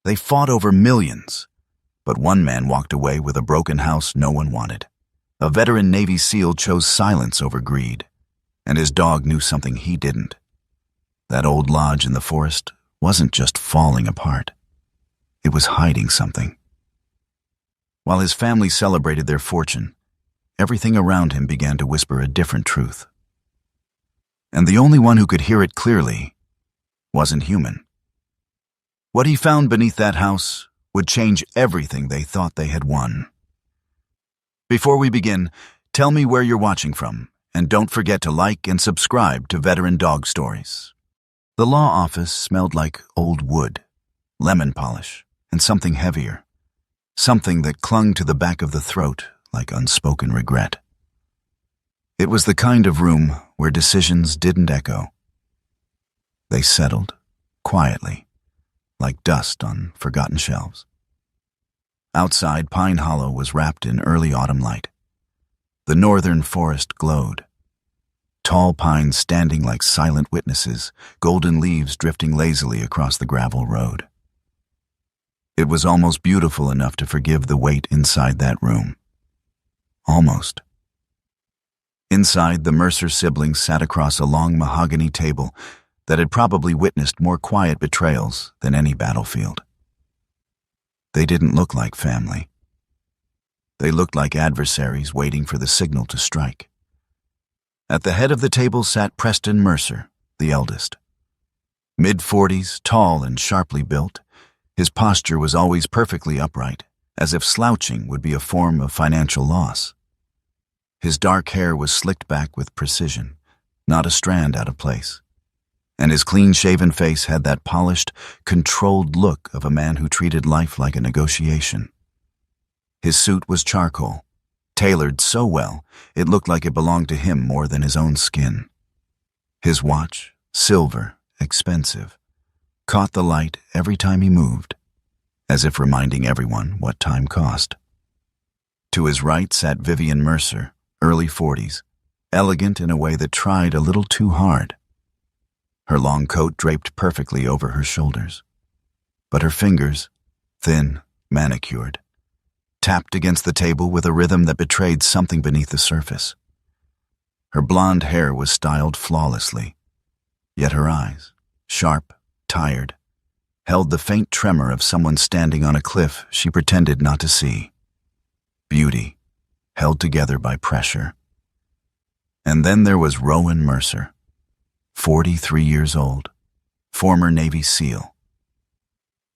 They fought over millions, but one man walked away with a broken house no one wanted. A veteran Navy SEAL chose silence over greed, and his dog knew something he didn't. That old lodge in the forest wasn't just falling apart. It was hiding something. While his family celebrated their fortune, everything around him began to whisper a different truth. And the only one who could hear it clearly wasn't human. What he found beneath that house would change everything they thought they had won. Before we begin, tell me where you're watching from, and don't forget to like and subscribe to Veteran Dog Stories. The law office smelled like old wood, lemon polish, and something heavier. Something that clung to the back of the throat like unspoken regret. It was the kind of room where decisions didn't echo. They settled, quietly, like dust on forgotten shelves. Outside, Pine Hollow was wrapped in early autumn light. The northern forest glowed. Tall pines standing like silent witnesses, golden leaves drifting lazily across the gravel road. It was almost beautiful enough to forgive the weight inside that room. Almost. Inside, the Mercer siblings sat across a long mahogany table that had probably witnessed more quiet betrayals than any battlefield. They didn't look like family. They looked like adversaries waiting for the signal to strike. At the head of the table sat Preston Mercer, the eldest. Mid-40s, tall and sharply built, his posture was always perfectly upright, as if slouching would be a form of financial loss. His dark hair was slicked back with precision, not a strand out of place, and his clean-shaven face had that polished, controlled look of a man who treated life like a negotiation. His suit was charcoal, tailored so well it looked like it belonged to him more than his own skin. His watch, silver, expensive, caught the light every time he moved, as if reminding everyone what time cost. To his right sat Vivian Mercer, early 40s, elegant in a way that tried a little too hard. Her long coat draped perfectly over her shoulders, but her fingers, thin, manicured, tapped against the table with a rhythm that betrayed something beneath the surface. Her blonde hair was styled flawlessly, yet her eyes, sharp, tired, held the faint tremor of someone standing on a cliff she pretended not to see. Beauty, held together by pressure. And then there was Rowan Mercer, 43 years old, former Navy SEAL.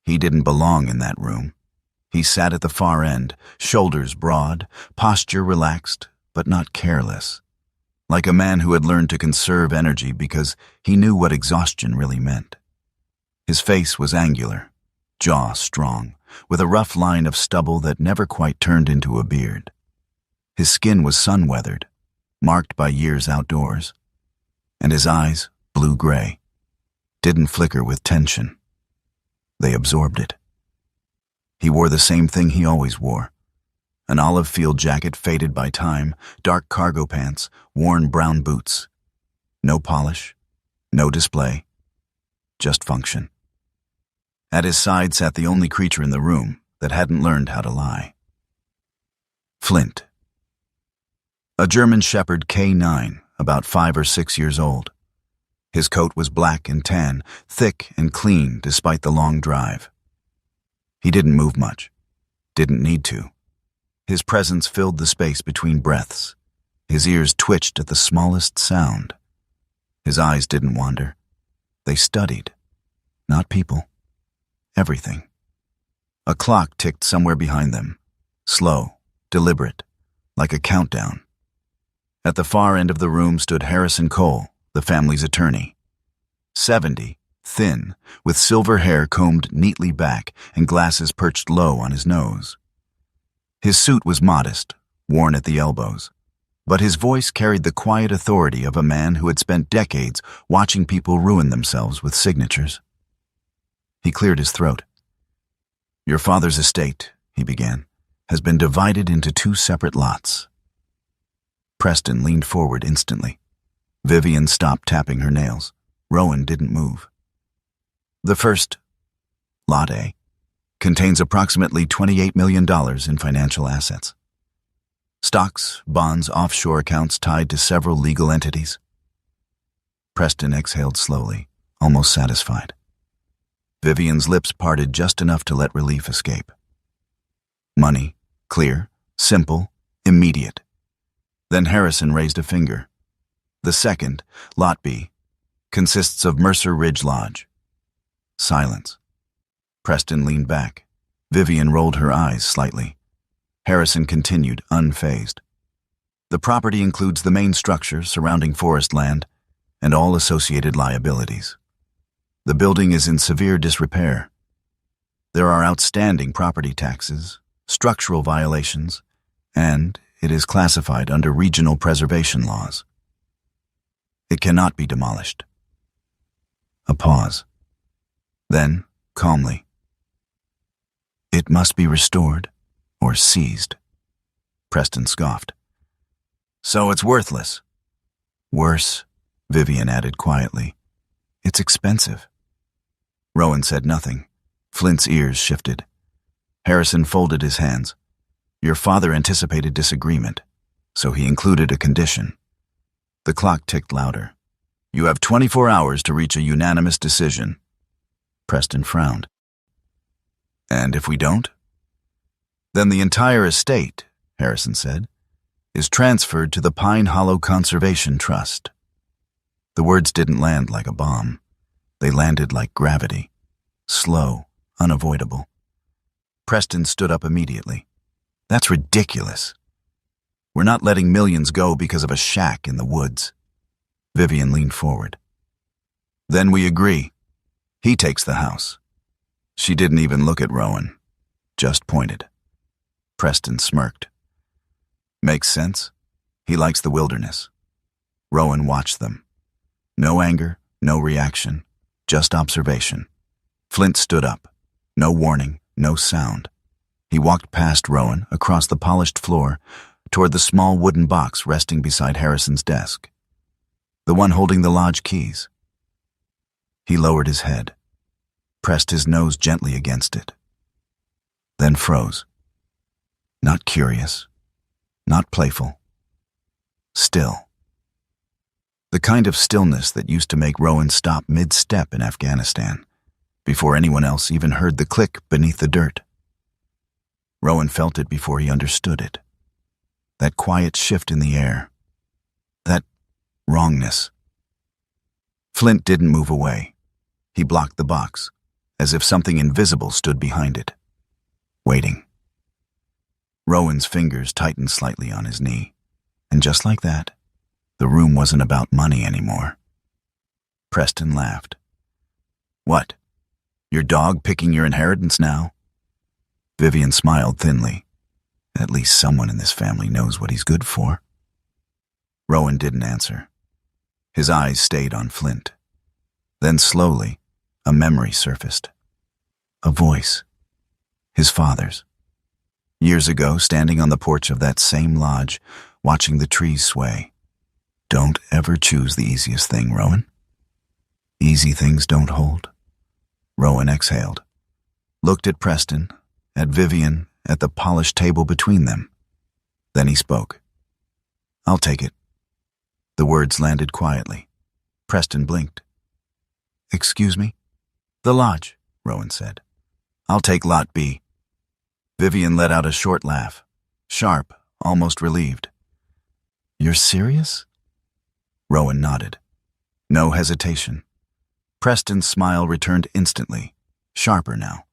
He didn't belong in that room. He sat at the far end, shoulders broad, posture relaxed, but not careless, like a man who had learned to conserve energy because he knew what exhaustion really meant. His face was angular, jaw strong, with a rough line of stubble that never quite turned into a beard. His skin was sun-weathered, marked by years outdoors, and his eyes, blue-gray, didn't flicker with tension. They absorbed it. He wore the same thing he always wore, an olive field jacket faded by time, dark cargo pants, worn brown boots. No polish, no display, just function. At his side sat the only creature in the room that hadn't learned how to lie. Flint. A German Shepherd K9, about 5 or 6 years old. His coat was black and tan, thick and clean despite the long drive. He didn't move much, didn't need to. His presence filled the space between breaths. His ears twitched at the smallest sound. His eyes didn't wander. They studied, not people. Everything. A clock ticked somewhere behind them, slow, deliberate, like a countdown. At the far end of the room stood Harrison Cole, the family's attorney. 70, thin, with silver hair combed neatly back and glasses perched low on his nose. His suit was modest, worn at the elbows, but his voice carried the quiet authority of a man who had spent decades watching people ruin themselves with signatures. He cleared his throat. "Your father's estate," he began, "has been divided into 2 separate lots." Preston leaned forward instantly. Vivian stopped tapping her nails. Rowan didn't move. "The first, Lot A, contains approximately $28 million in financial assets. Stocks, bonds, offshore accounts tied to several legal entities. Preston exhaled slowly, almost satisfied. Vivian's lips parted just enough to let relief escape. Money, clear, simple, immediate. Then Harrison raised a finger. The second, Lot B, consists of Mercer Ridge Lodge. Silence. Preston leaned back. Vivian rolled her eyes slightly. Harrison continued, unfazed. The property includes the main structure surrounding forest land and all associated liabilities. The building is in severe disrepair. There are outstanding property taxes, structural violations, and it is classified under regional preservation laws. It cannot be demolished. A pause. Then, calmly, it must be restored or seized. Preston scoffed. So it's worthless. Worse, Vivian added quietly. It's expensive. Rowan said nothing. Flint's ears shifted. Harrison folded his hands. Your father anticipated disagreement, so he included a condition. The clock ticked louder. You have 24 hours to reach a unanimous decision. Preston frowned. And if we don't? Then the entire estate, Harrison said, is transferred to the Pine Hollow Conservation Trust. The words didn't land like a bomb. They landed like gravity. Slow, unavoidable. Preston stood up immediately. That's ridiculous. We're not letting millions go because of a shack in the woods. Vivian leaned forward. Then we agree. He takes the house. She didn't even look at Rowan, just pointed. Preston smirked. Makes sense. He likes the wilderness. Rowan watched them. No anger, no reaction, just observation. Flint stood up. No warning, no sound. He walked past Rowan, across the polished floor, toward the small wooden box resting beside Harrison's desk. The one holding the lodge keys. He lowered his head, pressed his nose gently against it, then froze. Not curious, not playful. Still. The kind of stillness that used to make Rowan stop mid-step in Afghanistan, before anyone else even heard the click beneath the dirt. Rowan felt it before he understood it. That quiet shift in the air. That wrongness. Flint didn't move away. He blocked the box, as if something invisible stood behind it, waiting. Rowan's fingers tightened slightly on his knee, and just like that, the room wasn't about money anymore. Preston laughed. What? Your dog picking your inheritance now? Vivian smiled thinly. At least someone in this family knows what he's good for. Rowan didn't answer. His eyes stayed on Flint. Then slowly, a memory surfaced. A voice. His father's. Years ago, standing on the porch of that same lodge, watching the trees sway. Don't ever choose the easiest thing, Rowan. Easy things don't hold. Rowan exhaled. Looked at Preston, at Vivian, at the polished table between them. Then he spoke. I'll take it. The words landed quietly. Preston blinked. Excuse me? The lodge, Rowan said. I'll take Lot B. Vivian let out a short laugh, sharp, almost relieved. You're serious? Rowan nodded. No hesitation. Preston's smile returned instantly, sharper now.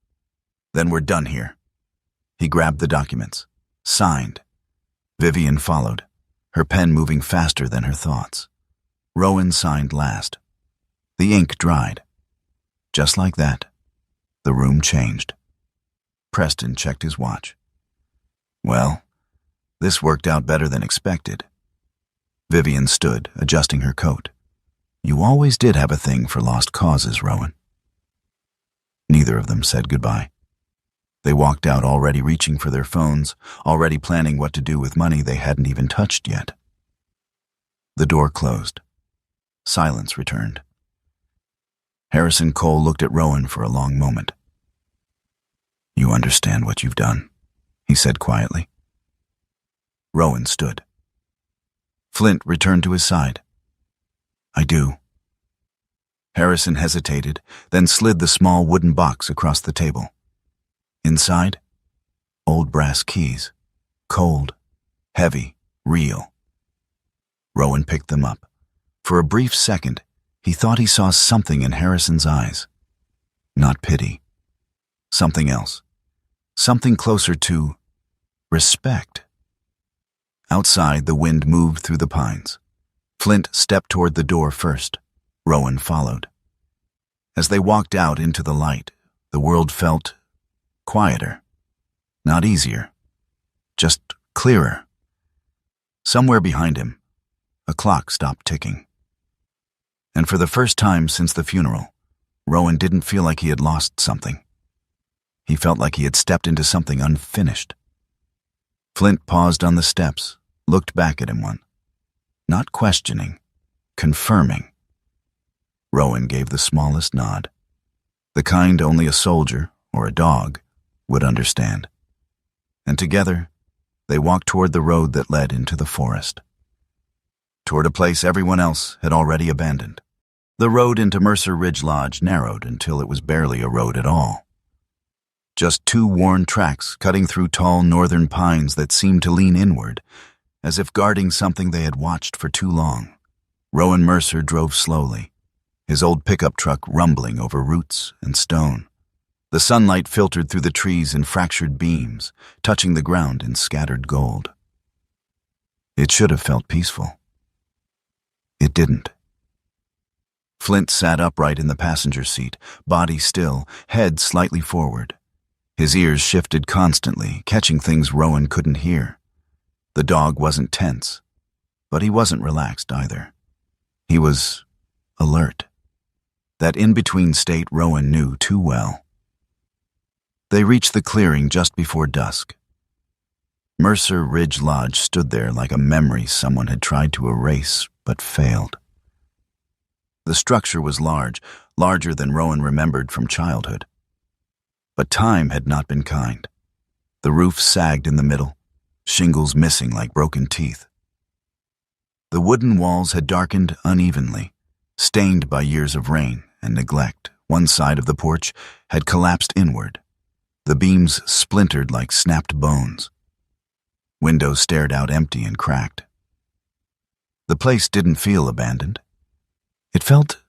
Then we're done here. He grabbed the documents, signed. Vivian followed, her pen moving faster than her thoughts. Rowan signed last. The ink dried. Just like that, the room changed. Preston checked his watch. Well, this worked out better than expected. Vivian stood, adjusting her coat. You always did have a thing for lost causes, Rowan. Neither of them said goodbye. They walked out already reaching for their phones, already planning what to do with money they hadn't even touched yet. The door closed. Silence returned. Harrison Cole looked at Rowan for a long moment. You understand what you've done," he said quietly. Rowan stood. Flint returned to his side. "I do." Harrison hesitated, then slid the small wooden box across the table. Inside, old brass keys. Cold, heavy, real. Rowan picked them up. For a brief second, he thought he saw something in Harrison's eyes. Not pity. Something else. Something closer to respect. Outside, the wind moved through the pines. Flint stepped toward the door first. Rowan followed. As they walked out into the light, the world felt quieter. Not easier. Just clearer. Somewhere behind him, a clock stopped ticking. And for the first time since the funeral, Rowan didn't feel like he had lost something. He felt like he had stepped into something unfinished. Flint paused on the steps, looked back at him one. Not questioning, confirming. Rowan gave the smallest nod. The kind only a soldier or a dog would understand. And together, they walked toward the road that led into the forest. Toward a place everyone else had already abandoned. The road into Mercer Ridge Lodge narrowed until it was barely a road at all. Just two worn tracks cutting through tall northern pines that seemed to lean inward, as if guarding something they had watched for too long. Rowan Mercer drove slowly, his old pickup truck rumbling over roots and stone. The sunlight filtered through the trees in fractured beams, touching the ground in scattered gold. It should have felt peaceful. It didn't. Flint sat upright in the passenger seat, body still, head slightly forward. His ears shifted constantly, catching things Rowan couldn't hear. The dog wasn't tense, but he wasn't relaxed either. He was alert. That in-between state Rowan knew too well. They reached the clearing just before dusk. Mercer Ridge Lodge stood there like a memory someone had tried to erase but failed. The structure was large, larger than Rowan remembered from childhood. But time had not been kind. The roof sagged in the middle, shingles missing like broken teeth. The wooden walls had darkened unevenly, stained by years of rain and neglect. One side of the porch had collapsed inward. The beams splintered like snapped bones. Windows stared out empty and cracked. The place didn't feel abandoned. It felt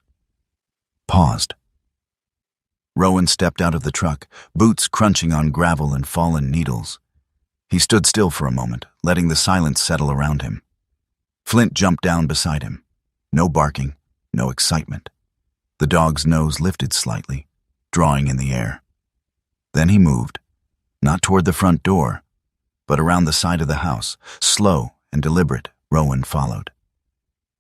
paused. Rowan stepped out of the truck, boots crunching on gravel and fallen needles. He stood still for a moment, letting the silence settle around him. Flint jumped down beside him. No barking, no excitement. The dog's nose lifted slightly, drawing in the air. Then he moved, not toward the front door, but around the side of the house, slow and deliberate. Rowan followed.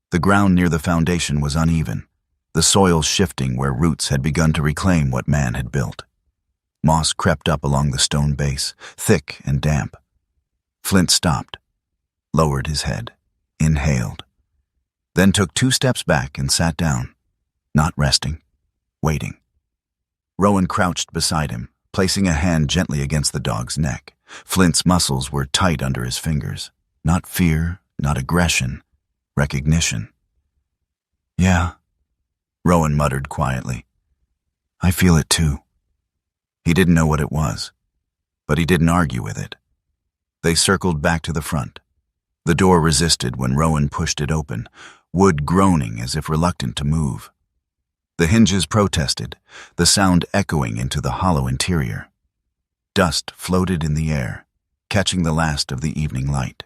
The ground near the foundation was uneven, the soil shifting where roots had begun to reclaim what man had built. Moss crept up along the stone base, thick and damp. Flint stopped, lowered his head, inhaled, then took 2 steps back and sat down, not resting, waiting. Rowan crouched beside him, placing a hand gently against the dog's neck. Flint's muscles were tight under his fingers. Not fear, not aggression, recognition. "Yeah," Rowan muttered quietly. "I feel it too." He didn't know what it was, but he didn't argue with it. They circled back to the front. The door resisted when Rowan pushed it open, wood groaning as if reluctant to move. The hinges protested, the sound echoing into the hollow interior. Dust floated in the air, catching the last of the evening light.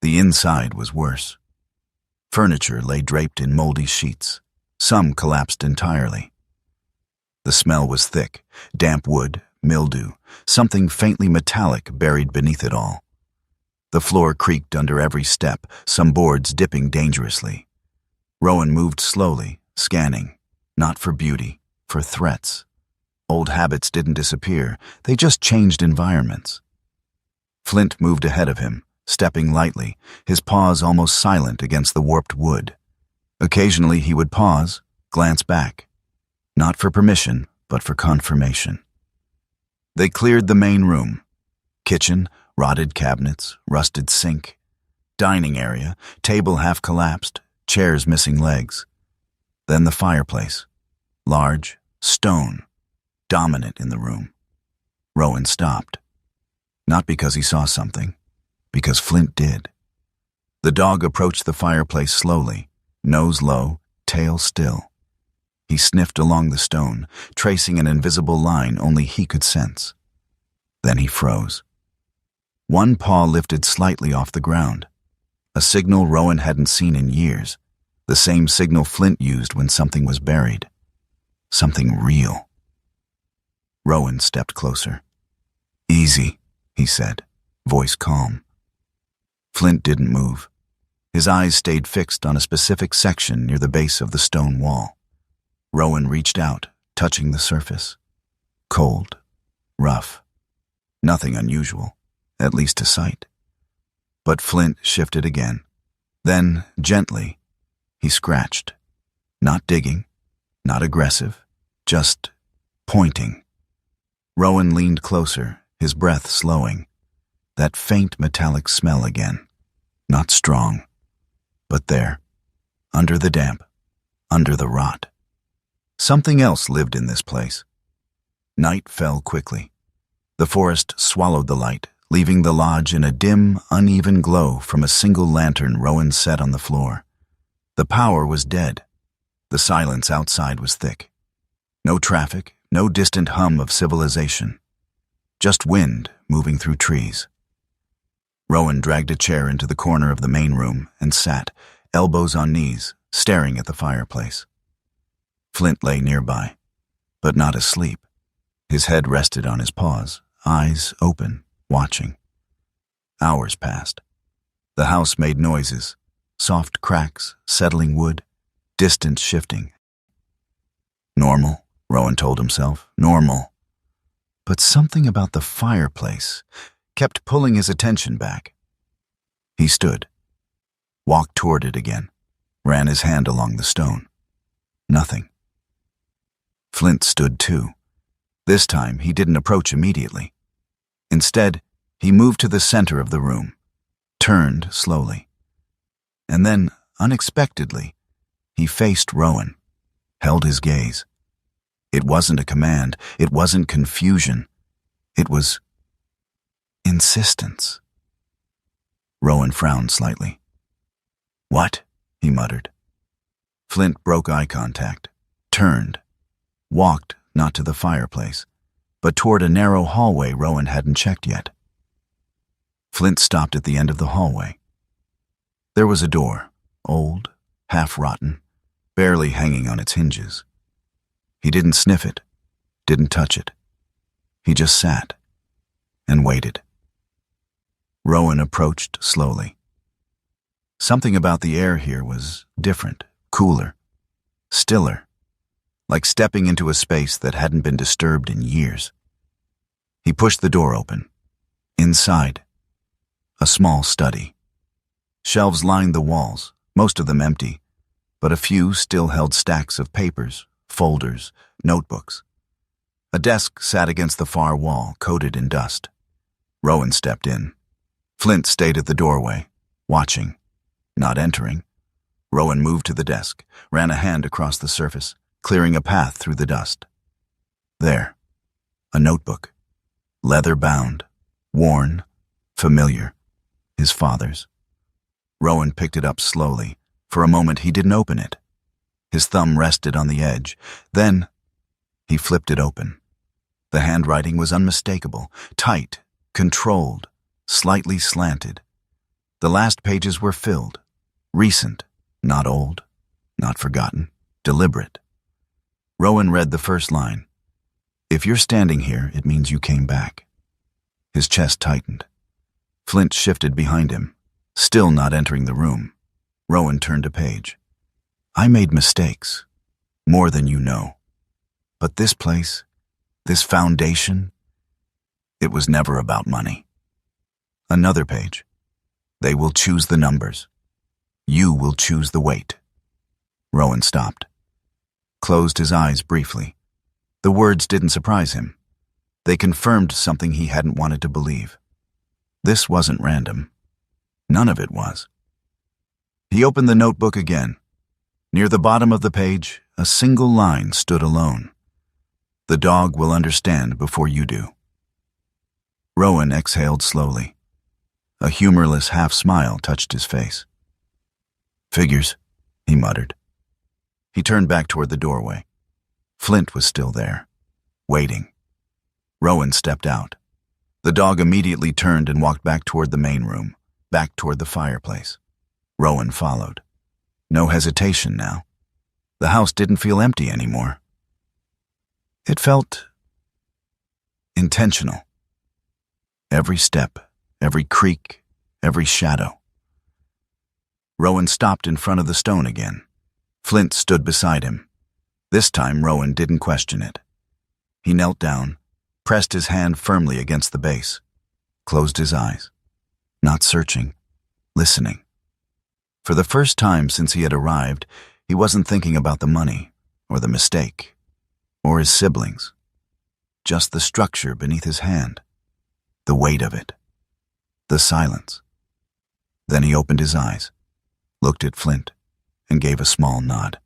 The inside was worse. Furniture lay draped in moldy sheets. Some collapsed entirely. The smell was thick, damp wood, mildew, something faintly metallic buried beneath it all. The floor creaked under every step, some boards dipping dangerously. Rowan moved slowly, scanning, not for beauty, for threats. Old habits didn't disappear, they just changed environments. Flint moved ahead of him, stepping lightly, his paws almost silent against the warped wood. Occasionally he would pause, glance back, not for permission, but for confirmation. They cleared the main room. Kitchen, rotted cabinets, rusted sink. Dining area, table half collapsed, chairs missing legs. Then the fireplace. Large, stone, dominant in the room. Rowan stopped. Not because he saw something, because Flint did. The dog approached the fireplace slowly, nose low, tail still. He sniffed along the stone, tracing an invisible line only he could sense. Then he froze. One paw lifted slightly off the ground, a signal Rowan hadn't seen in years, the same signal Flint used when something was buried. Something real. Rowan stepped closer. "Easy," he said, voice calm. Flint didn't move. His eyes stayed fixed on a specific section near the base of the stone wall. Rowan reached out, touching the surface. Cold, rough. Nothing unusual, at least to sight. But Flint shifted again. Then, gently, he scratched. Not digging, not aggressive, just pointing. Rowan leaned closer, his breath slowing. That faint metallic smell again. Not strong, but there, under the damp, under the rot. Something else lived in this place. Night fell quickly. The forest swallowed the light, leaving the lodge in a dim, uneven glow from a single lantern Rowan set on the floor. The power was dead. The silence outside was thick. No traffic, no distant hum of civilization. Just wind moving through trees. Rowan dragged a chair into the corner of the main room and sat, elbows on knees, staring at the fireplace. Flint lay nearby, but not asleep. His head rested on his paws, eyes open, watching. Hours passed. The house made noises, soft cracks, settling wood, distance shifting. Normal, Rowan told himself, normal. But something about the fireplace kept pulling his attention back. He stood, walked toward it again, ran his hand along the stone. Nothing. Flint stood too. This time he didn't approach immediately. Instead, he moved to the center of the room, turned slowly. And then, unexpectedly, he faced Rowan, held his gaze. It wasn't a command, it wasn't confusion. It was insistence. Rowan frowned slightly. "What?" he muttered. Flint broke eye contact, turned, walked not to the fireplace, but toward a narrow hallway Rowan hadn't checked yet. Flint stopped at the end of the hallway. There was a door, old, half-rotten, barely hanging on its hinges. He didn't sniff it, didn't touch it. He just sat and waited. Rowan approached slowly. Something about the air here was different, cooler, stiller, like stepping into a space that hadn't been disturbed in years. He pushed the door open. Inside, a small study. Shelves lined the walls, most of them empty, but a few still held stacks of papers, folders, notebooks. A desk sat against the far wall, coated in dust. Rowan stepped in. Flint stayed at the doorway, watching, not entering. Rowan moved to the desk, ran a hand across the surface, clearing a path through the dust. There, a notebook, leather-bound, worn, familiar, his father's. Rowan picked it up slowly. For a moment he didn't open it. His thumb rested on the edge. Then he flipped it open. The handwriting was unmistakable, tight, controlled, slightly slanted. The last pages were filled, recent, not old, not forgotten, deliberate. Rowan read the first line. "If you're standing here, it means you came back." His chest tightened. Flint shifted behind him, still not entering the room. Rowan turned a page. "I made mistakes, more than you know. But this place, this foundation, it was never about money." Another page. "They will choose the numbers. You will choose the weight." Rowan stopped, closed his eyes briefly. The words didn't surprise him. They confirmed something he hadn't wanted to believe. This wasn't random. None of it was. He opened the notebook again. Near the bottom of the page, a single line stood alone. "The dog will understand before you do." Rowan exhaled slowly. A humorless half-smile touched his face. "Figures," he muttered. He turned back toward the doorway. Flint was still there, waiting. Rowan stepped out. The dog immediately turned and walked back toward the main room, back toward the fireplace. Rowan followed. No hesitation now. The house didn't feel empty anymore. It felt intentional. Every step, every creak, every shadow. Rowan stopped in front of the stone again. Flint stood beside him. This time Rowan didn't question it. He knelt down, pressed his hand firmly against the base, closed his eyes. Not searching, listening. For the first time since he had arrived, he wasn't thinking about the money, or the mistake, or his siblings. Just the structure beneath his hand, the weight of it, the silence. Then he opened his eyes, looked at Flint, and gave a small nod.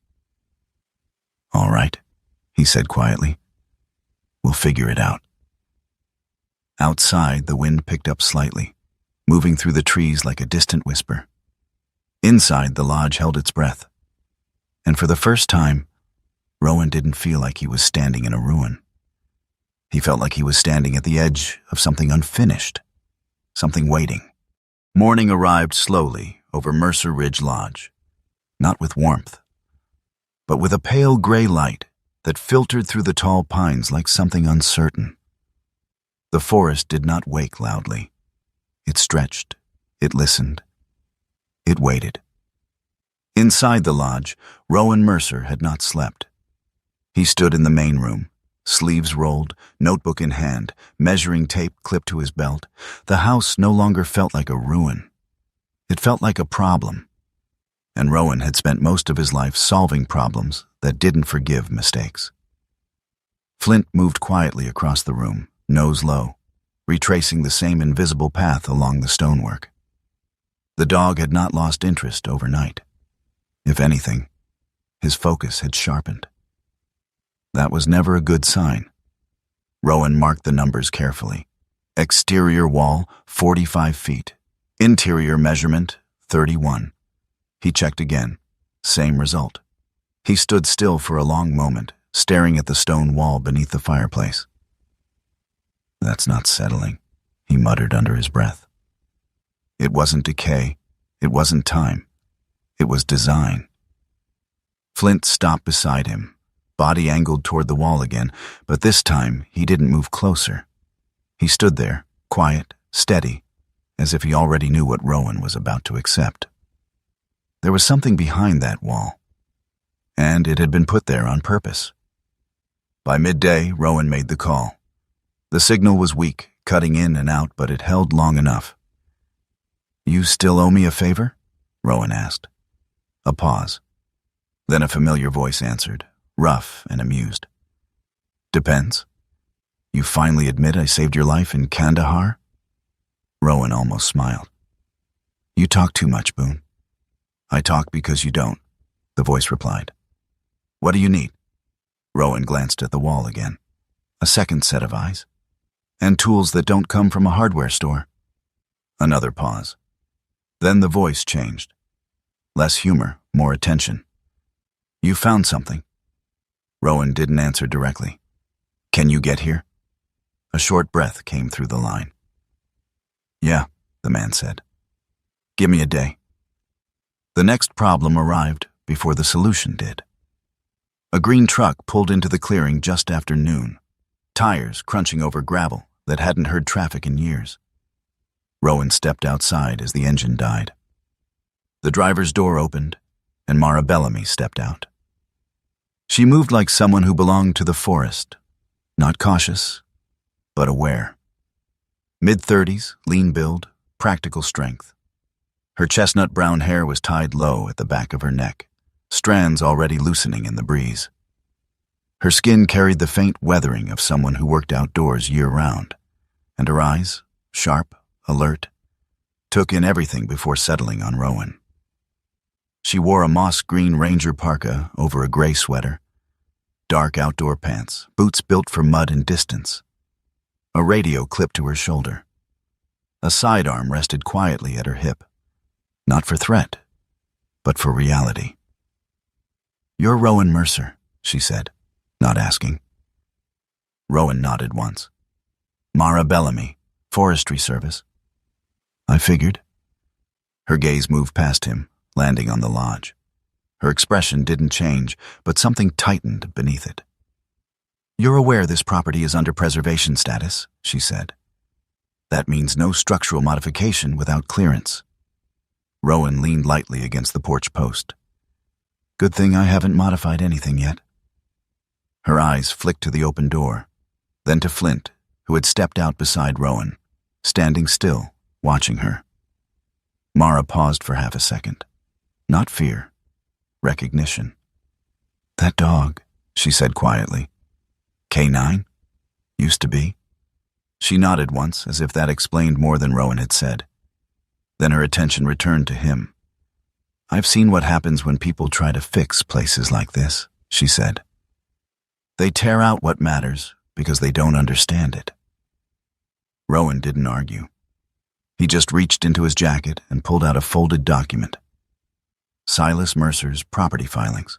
"All right," he said quietly. "We'll figure it out." Outside, the wind picked up slightly, moving through the trees like a distant whisper. Inside, the lodge held its breath. And for the first time, Rowan didn't feel like he was standing in a ruin. He felt like he was standing at the edge of something unfinished, something waiting. Morning arrived slowly over Mercer Ridge Lodge, not with warmth, but with a pale gray light that filtered through the tall pines like something uncertain. The forest did not wake loudly. It stretched, it listened, it waited. Inside the lodge, Rowan Mercer had not slept. He stood in the main room, sleeves rolled, notebook in hand, measuring tape clipped to his belt. The house no longer felt like a ruin. It felt like a problem. And Rowan had spent most of his life solving problems that didn't forgive mistakes. Flint moved quietly across the room, nose low, retracing the same invisible path along the stonework. The dog had not lost interest overnight. If anything, his focus had sharpened. That was never a good sign. Rowan marked the numbers carefully. Exterior wall, 45 feet. Interior measurement, 31. He checked again. Same result. He stood still for a long moment, staring at the stone wall beneath the fireplace. "That's not settling," he muttered under his breath. It wasn't decay. It wasn't time. It was design. Flint stopped beside him, body angled toward the wall again, but this time he didn't move closer. He stood there, quiet, steady, as if he already knew what Rowan was about to accept. There was something behind that wall, and it had been put there on purpose. By midday, Rowan made the call. The signal was weak, cutting in and out, but it held long enough. "You still owe me a favor?" Rowan asked. A pause. Then a familiar voice answered, rough and amused. "Depends. You finally admit I saved your life in Kandahar?" Rowan almost smiled. "You talk too much, Boone." "I talk because you don't," the voice replied. "What do you need?" Rowan glanced at the wall again. A second set of eyes. "And tools that don't come from a hardware store." Another pause. Then the voice changed. Less humor, more attention. "You found something." Rowan didn't answer directly. "Can you get here?" A short breath came through the line. "Yeah," the man said. "Give me a day." The next problem arrived before the solution did. A green truck pulled into the clearing just after noon, tires crunching over gravel that hadn't heard traffic in years. Rowan stepped outside as the engine died. The driver's door opened, and Mara Bellamy stepped out. She moved like someone who belonged to the forest, not cautious, but aware. Mid-30s, lean build, practical strength. Her chestnut brown hair was tied low at the back of her neck, strands already loosening in the breeze. Her skin carried the faint weathering of someone who worked outdoors year-round, and her eyes, sharp, alert, took in everything before settling on Rowan. She wore a moss-green Ranger parka over a gray sweater, dark outdoor pants, boots built for mud and distance, a radio clipped to her shoulder. A sidearm rested quietly at her hip, not for threat, but for reality. "You're Rowan Mercer," she said, not asking. Rowan nodded once. "Mara Bellamy, Forestry Service." "I figured." Her gaze moved past him, landing on the lodge. Her expression didn't change, but something tightened beneath it. "You're aware this property is under preservation status," she said. "That means no structural modification without clearance." Rowan leaned lightly against the porch post. "Good thing I haven't modified anything yet." Her eyes flicked to the open door, then to Flint, who had stepped out beside Rowan, standing still, watching her. Mara paused for half a second. Not fear, recognition. "That dog," she said quietly. "K9? Used to be?" She nodded once, as if that explained more than Rowan had said. Then her attention returned to him. "I've seen what happens when people try to fix places like this," she said. "They tear out what matters because they don't understand it." Rowan didn't argue. He just reached into his jacket and pulled out a folded document. Silas Mercer's property filings.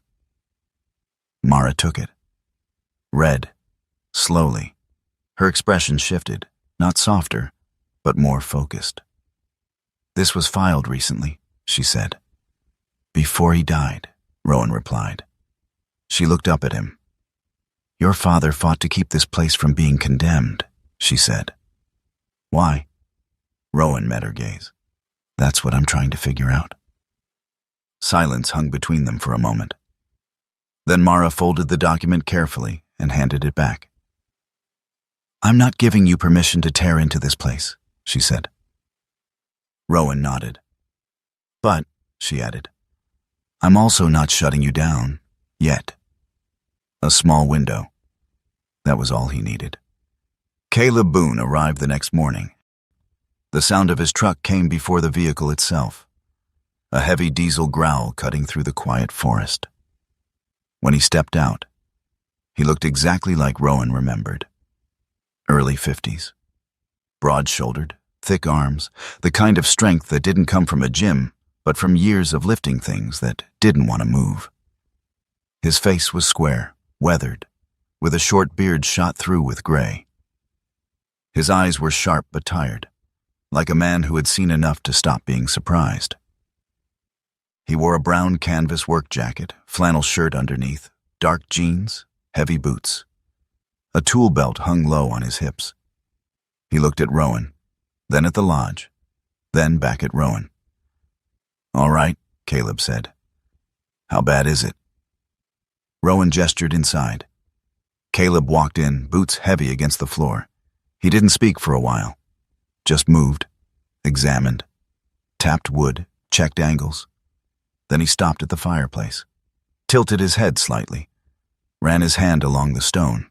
Mara took it. Read, slowly. Her expression shifted, not softer, but more focused. "This was filed recently," she said. "Before he died," Rowan replied. She looked up at him. "Your father fought to keep this place from being condemned," she said. "Why?" Rowan met her gaze. "That's what I'm trying to figure out." Silence hung between them for a moment. Then Mara folded the document carefully and handed it back. "I'm not giving you permission to tear into this place," she said. Rowan nodded. "But," she added, "I'm also not shutting you down, yet." A small window. That was all he needed. Caleb Boone arrived the next morning. The sound of his truck came before the vehicle itself, a heavy diesel growl cutting through the quiet forest. When he stepped out, he looked exactly like Rowan remembered. Early 50s. Broad-shouldered, thick arms, the kind of strength that didn't come from a gym, but from years of lifting things that didn't want to move. His face was square, weathered, with a short beard shot through with gray. His eyes were sharp but tired, like a man who had seen enough to stop being surprised. He wore a brown canvas work jacket, flannel shirt underneath, dark jeans, heavy boots. A tool belt hung low on his hips. He looked at Rowan, then at the lodge, then back at Rowan. "All right," Caleb said. "How bad is it?" Rowan gestured inside. Caleb walked in, boots heavy against the floor. He didn't speak for a while. Just moved, examined, tapped wood, checked angles. Then he stopped at the fireplace, tilted his head slightly, ran his hand along the stone.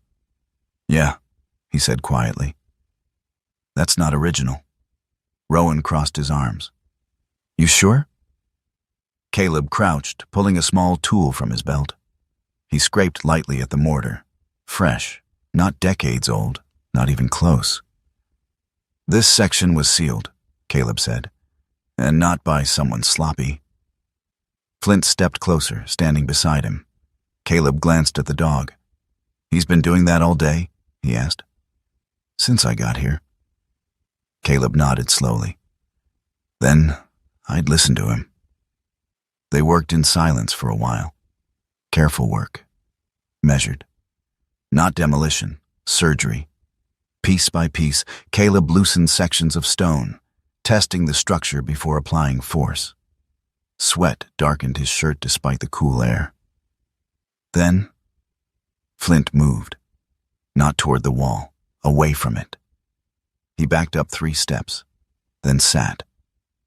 "Yeah," he said quietly. "That's not original." Rowan crossed his arms. "You sure?" Caleb crouched, pulling a small tool from his belt. He scraped lightly at the mortar. Fresh, not decades old, not even close. "This section was sealed," Caleb said, "and not by someone sloppy." Flint stepped closer, standing beside him. Caleb glanced at the dog. "He's been doing that all day?" he asked. "Since I got here." Caleb nodded slowly. "Then I'd listen to him." They worked in silence for a while. Careful work. Measured. Not demolition, surgery. Piece by piece, Caleb loosened sections of stone, testing the structure before applying force. Sweat darkened his shirt despite the cool air. Then, Flint moved. Not toward the wall, away from it. He backed up 3 steps, then sat,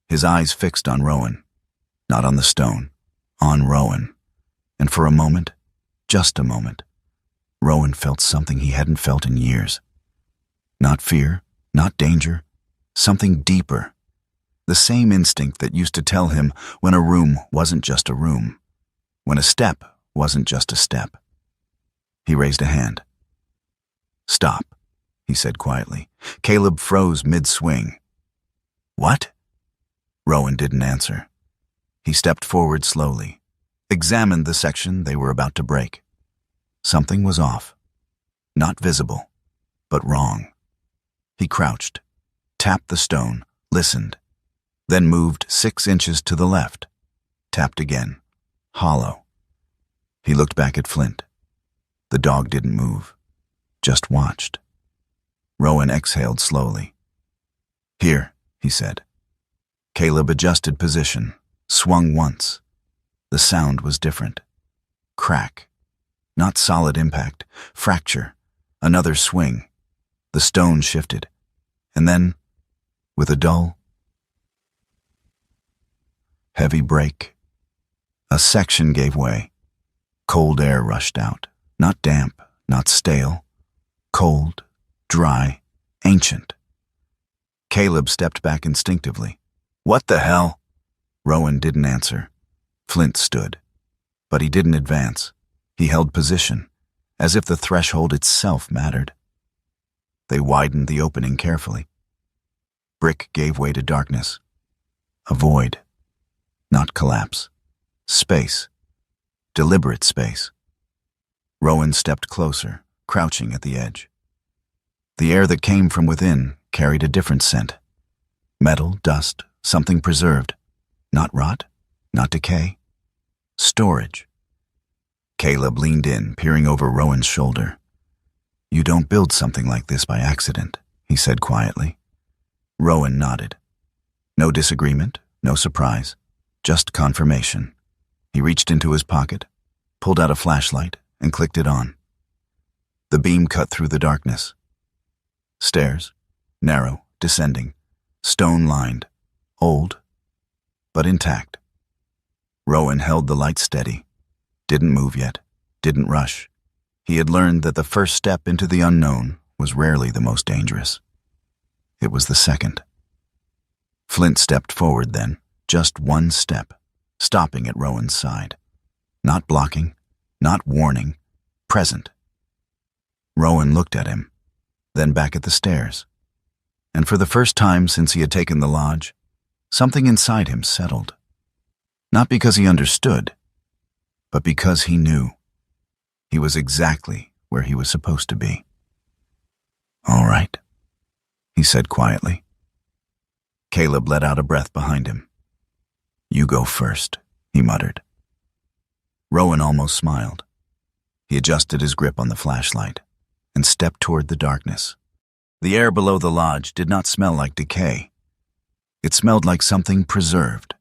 his eyes fixed on Rowan. Not on the stone, on Rowan. And for a moment, just a moment, Rowan felt something he hadn't felt in years. Not fear, not danger, something deeper. The same instinct that used to tell him when a room wasn't just a room, when a step wasn't just a step. He raised a hand. "Stop," he said quietly. Caleb froze mid-swing. "What?" Rowan didn't answer. He stepped forward slowly, examined the section they were about to break. Something was off. Not visible, but wrong. He crouched, tapped the stone, listened, then moved 6 inches to the left, tapped again. Hollow. He looked back at Flint. The dog didn't move, just watched. Rowan exhaled slowly. "Here," he said. Caleb adjusted position, swung once. The sound was different. Crack. Not solid impact. Fracture. Another swing. The stone shifted. And then, with a dull, heavy break, a section gave way. Cold air rushed out. Not damp, not stale. Cold, dry, ancient. Caleb stepped back instinctively. "What the hell?" Rowan didn't answer. Flint stood. But he didn't advance. He held position, as if the threshold itself mattered. They widened the opening carefully. Brick gave way to darkness. A void. Not collapse. Space. Deliberate space. Rowan stepped closer, crouching at the edge. The air that came from within carried a different scent. Metal, dust, something preserved. Not rot, not decay. Storage. Caleb leaned in, peering over Rowan's shoulder. "You don't build something like this by accident," he said quietly. Rowan nodded. No disagreement, no surprise, just confirmation. He reached into his pocket, pulled out a flashlight, and clicked it on. The beam cut through the darkness. Stairs, narrow, descending, stone-lined, old, but intact. Rowan held the light steady. Didn't move yet, didn't rush. He had learned that the first step into the unknown was rarely the most dangerous. It was the second. Flint stepped forward then, just one step, stopping at Rowan's side. Not blocking, not warning, present. Rowan looked at him, then back at the stairs. And for the first time since he had taken the lodge, something inside him settled. Not because he understood, but because he knew. He was exactly where he was supposed to be. "All right," he said quietly. Caleb let out a breath behind him. "You go first," he muttered. Rowan almost smiled. He adjusted his grip on the flashlight and stepped toward the darkness. The air below the lodge did not smell like decay. It smelled like something preserved.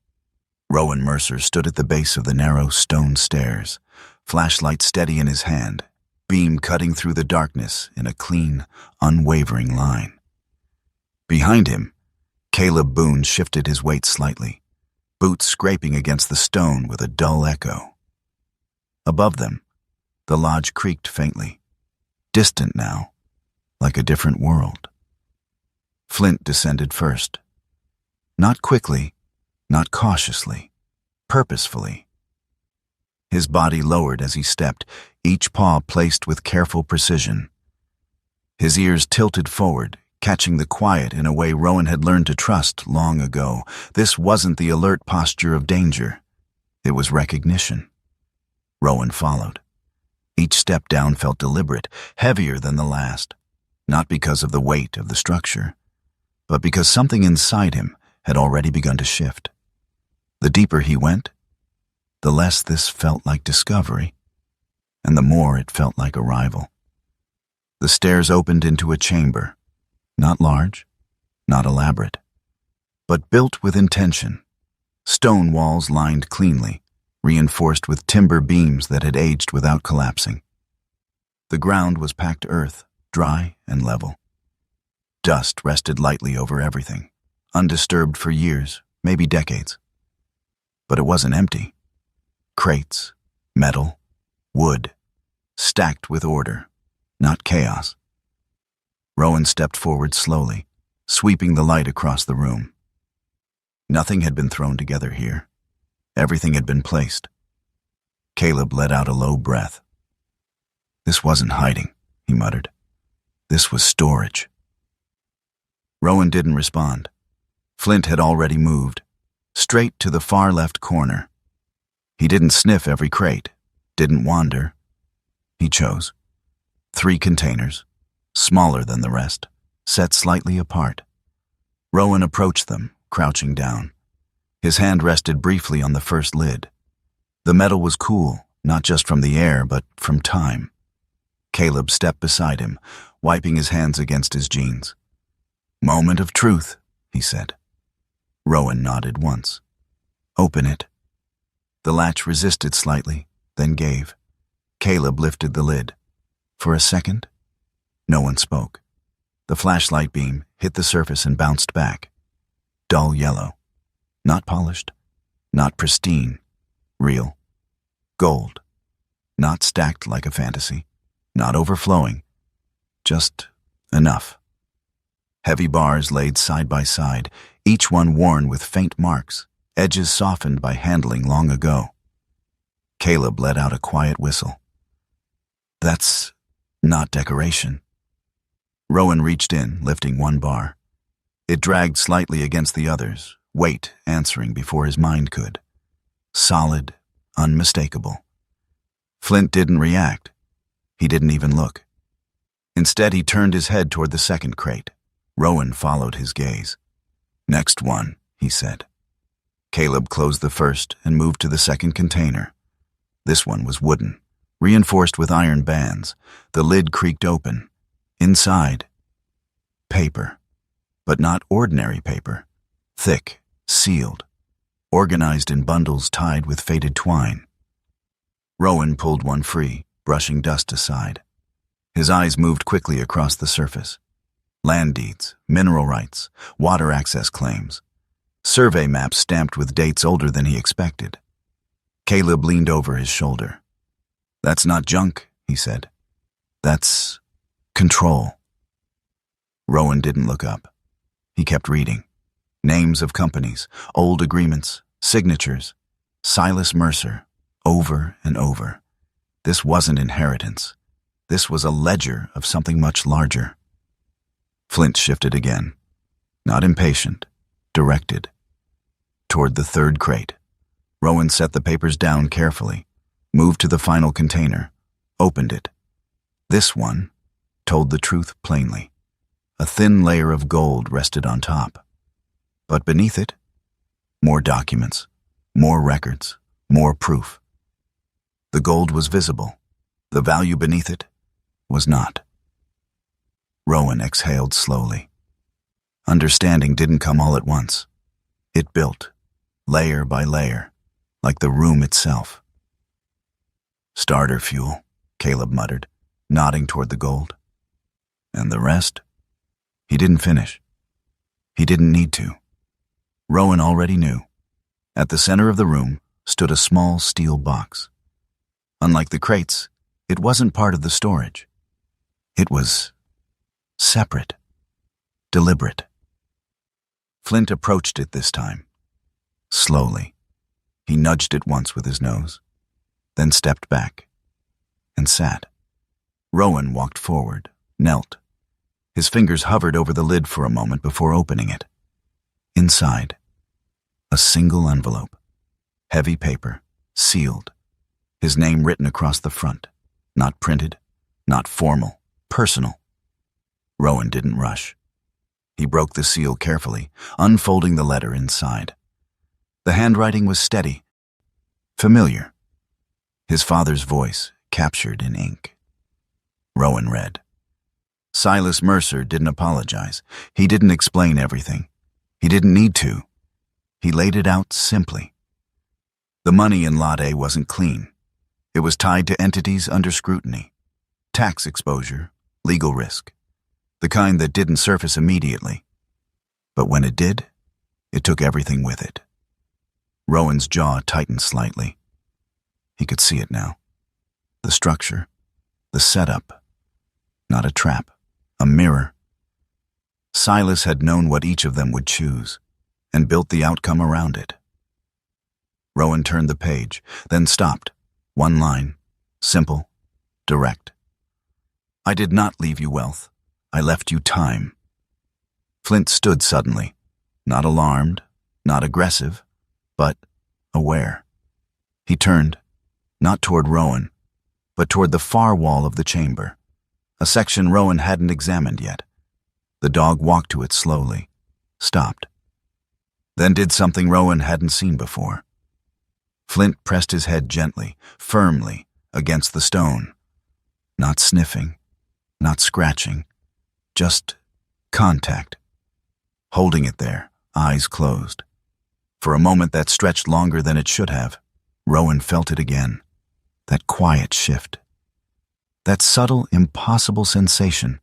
Rowan Mercer stood at the base of the narrow stone stairs, flashlight steady in his hand, beam cutting through the darkness in a clean, unwavering line. Behind him, Caleb Boone shifted his weight slightly, boots scraping against the stone with a dull echo. Above them, the lodge creaked faintly, distant now, like a different world. Flint descended first. Not quickly, not cautiously, purposefully. His body lowered as he stepped, each paw placed with careful precision. His ears tilted forward, catching the quiet in a way Rowan had learned to trust long ago. This wasn't the alert posture of danger. It was recognition. Rowan followed. Each step down felt deliberate, heavier than the last, not because of the weight of the structure, but because something inside him had already begun to shift. The deeper he went, the less this felt like discovery, and the more it felt like arrival. The stairs opened into a chamber, not large, not elaborate, but built with intention. Stone walls lined cleanly, reinforced with timber beams that had aged without collapsing. The ground was packed earth, dry and level. Dust rested lightly over everything, undisturbed for years, maybe decades. But it wasn't empty. Crates, metal, wood, stacked with order, not chaos. Rowan stepped forward slowly, sweeping the light across the room. Nothing had been thrown together here. Everything had been placed. Caleb let out a low breath. This wasn't hiding, he muttered. This was storage. Rowan didn't respond. Flint had already moved, straight to the far left corner. He didn't sniff every crate, didn't wander. He chose. 3 containers, smaller than the rest, set slightly apart. Rowan approached them, crouching down. His hand rested briefly on the first lid. The metal was cool, not just from the air, but from time. Caleb stepped beside him, wiping his hands against his jeans. "Moment of truth," he said. Rowan nodded once. "Open it." The latch resisted slightly, then gave. Caleb lifted the lid. For a second, no one spoke. The flashlight beam hit the surface and bounced back. Dull yellow. Not polished. Not pristine. Real. Gold. Not stacked like a fantasy. Not overflowing. Just enough. Heavy bars laid side by side, each one worn with faint marks, edges softened by handling long ago. Caleb let out a quiet whistle. "That's not decoration." Rowan reached in, lifting one bar. It dragged slightly against the others, weight answering before his mind could. Solid, unmistakable. Flint didn't react. He didn't even look. Instead, he turned his head toward the second crate. Rowan followed his gaze. "Next one," he said. Caleb closed the first and moved to the second container. This one was wooden, reinforced with iron bands. The lid creaked open. Inside, paper. But not ordinary paper. Thick, sealed, organized in bundles tied with faded twine. Rowan pulled one free, brushing dust aside. His eyes moved quickly across the surface. Land deeds, mineral rights, water access claims. Survey maps stamped with dates older than he expected. Caleb leaned over his shoulder. "That's not junk," he said. "That's control." Rowan didn't look up. He kept reading. Names of companies, old agreements, signatures. Silas Mercer, over and over. This wasn't inheritance. This was a ledger of something much larger. Flint shifted again. Not impatient, directed. Toward the third crate. Rowan set the papers down carefully, moved to the final container, opened it. This one told the truth plainly. A thin layer of gold rested on top. But beneath it, more documents, more records, more proof. The gold was visible. The value beneath it was not. Rowan exhaled slowly. Understanding didn't come all at once. It built, layer by layer, like the room itself. "Starter fuel," Caleb muttered, nodding toward the gold. "And the rest?" He didn't finish. He didn't need to. Rowan already knew. At the center of the room stood a small steel box. Unlike the crates, it wasn't part of the storage. It was separate, deliberate. Flint approached it this time. Slowly. He nudged it once with his nose, then stepped back and sat. Rowan walked forward, knelt. His fingers hovered over the lid for a moment before opening it. Inside, a single envelope. Heavy paper, sealed. His name written across the front. Not printed, not formal, personal. Rowan didn't rush. He broke the seal carefully, unfolding the letter inside. The handwriting was steady, familiar. His father's voice captured in ink. Rowan read. Silas Mercer didn't apologize. He didn't explain everything. He didn't need to. He laid it out simply. The money in Lot A wasn't clean. It was tied to entities under scrutiny. Tax exposure, legal risk. The kind that didn't surface immediately. But when it did, it took everything with it. Rowan's jaw tightened slightly. He could see it now. The structure, the setup, Not a trap. A mirror. Silas had known what each of them would choose, and built the outcome around it. Rowan turned the page, then stopped. One line. Simple. Direct. I did not leave you wealth. I left you time. Flint stood suddenly, not alarmed, not aggressive, but aware. He turned, not toward Rowan, but toward the far wall of the chamber, a section Rowan hadn't examined yet. The dog walked to it slowly, stopped, then did something Rowan hadn't seen before. Flint pressed his head gently, firmly, against the stone. Not sniffing, not scratching, just contact. Holding it there, eyes closed. For a moment that stretched longer than it should have, Rowan felt it again. That quiet shift. That subtle, impossible sensation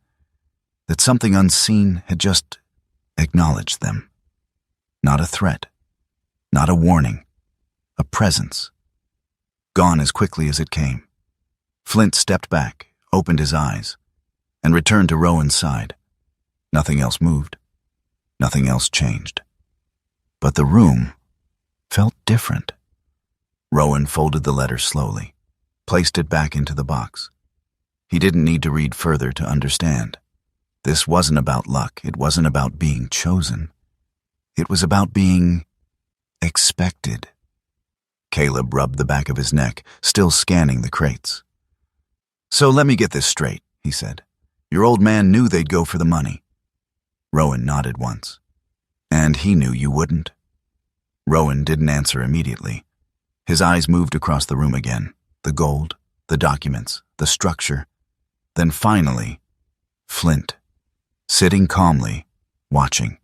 that something unseen had just acknowledged them. Not a threat, not a warning, a presence. Gone as quickly as it came. Flint stepped back, opened his eyes, and returned to Rowan's side. Nothing else moved. Nothing else changed. But the room felt different. Rowan folded the letter slowly, placed it back into the box. He didn't need to read further to understand. This wasn't about luck. It wasn't about being chosen. It was about being expected. Caleb rubbed the back of his neck, still scanning the crates. So let me get this straight, he said. Your old man knew they'd go for the money. Rowan nodded once. And he knew you wouldn't. Rowan didn't answer immediately. His eyes moved across the room again. The gold, the documents, the structure. Then finally, Flint, sitting calmly, watching.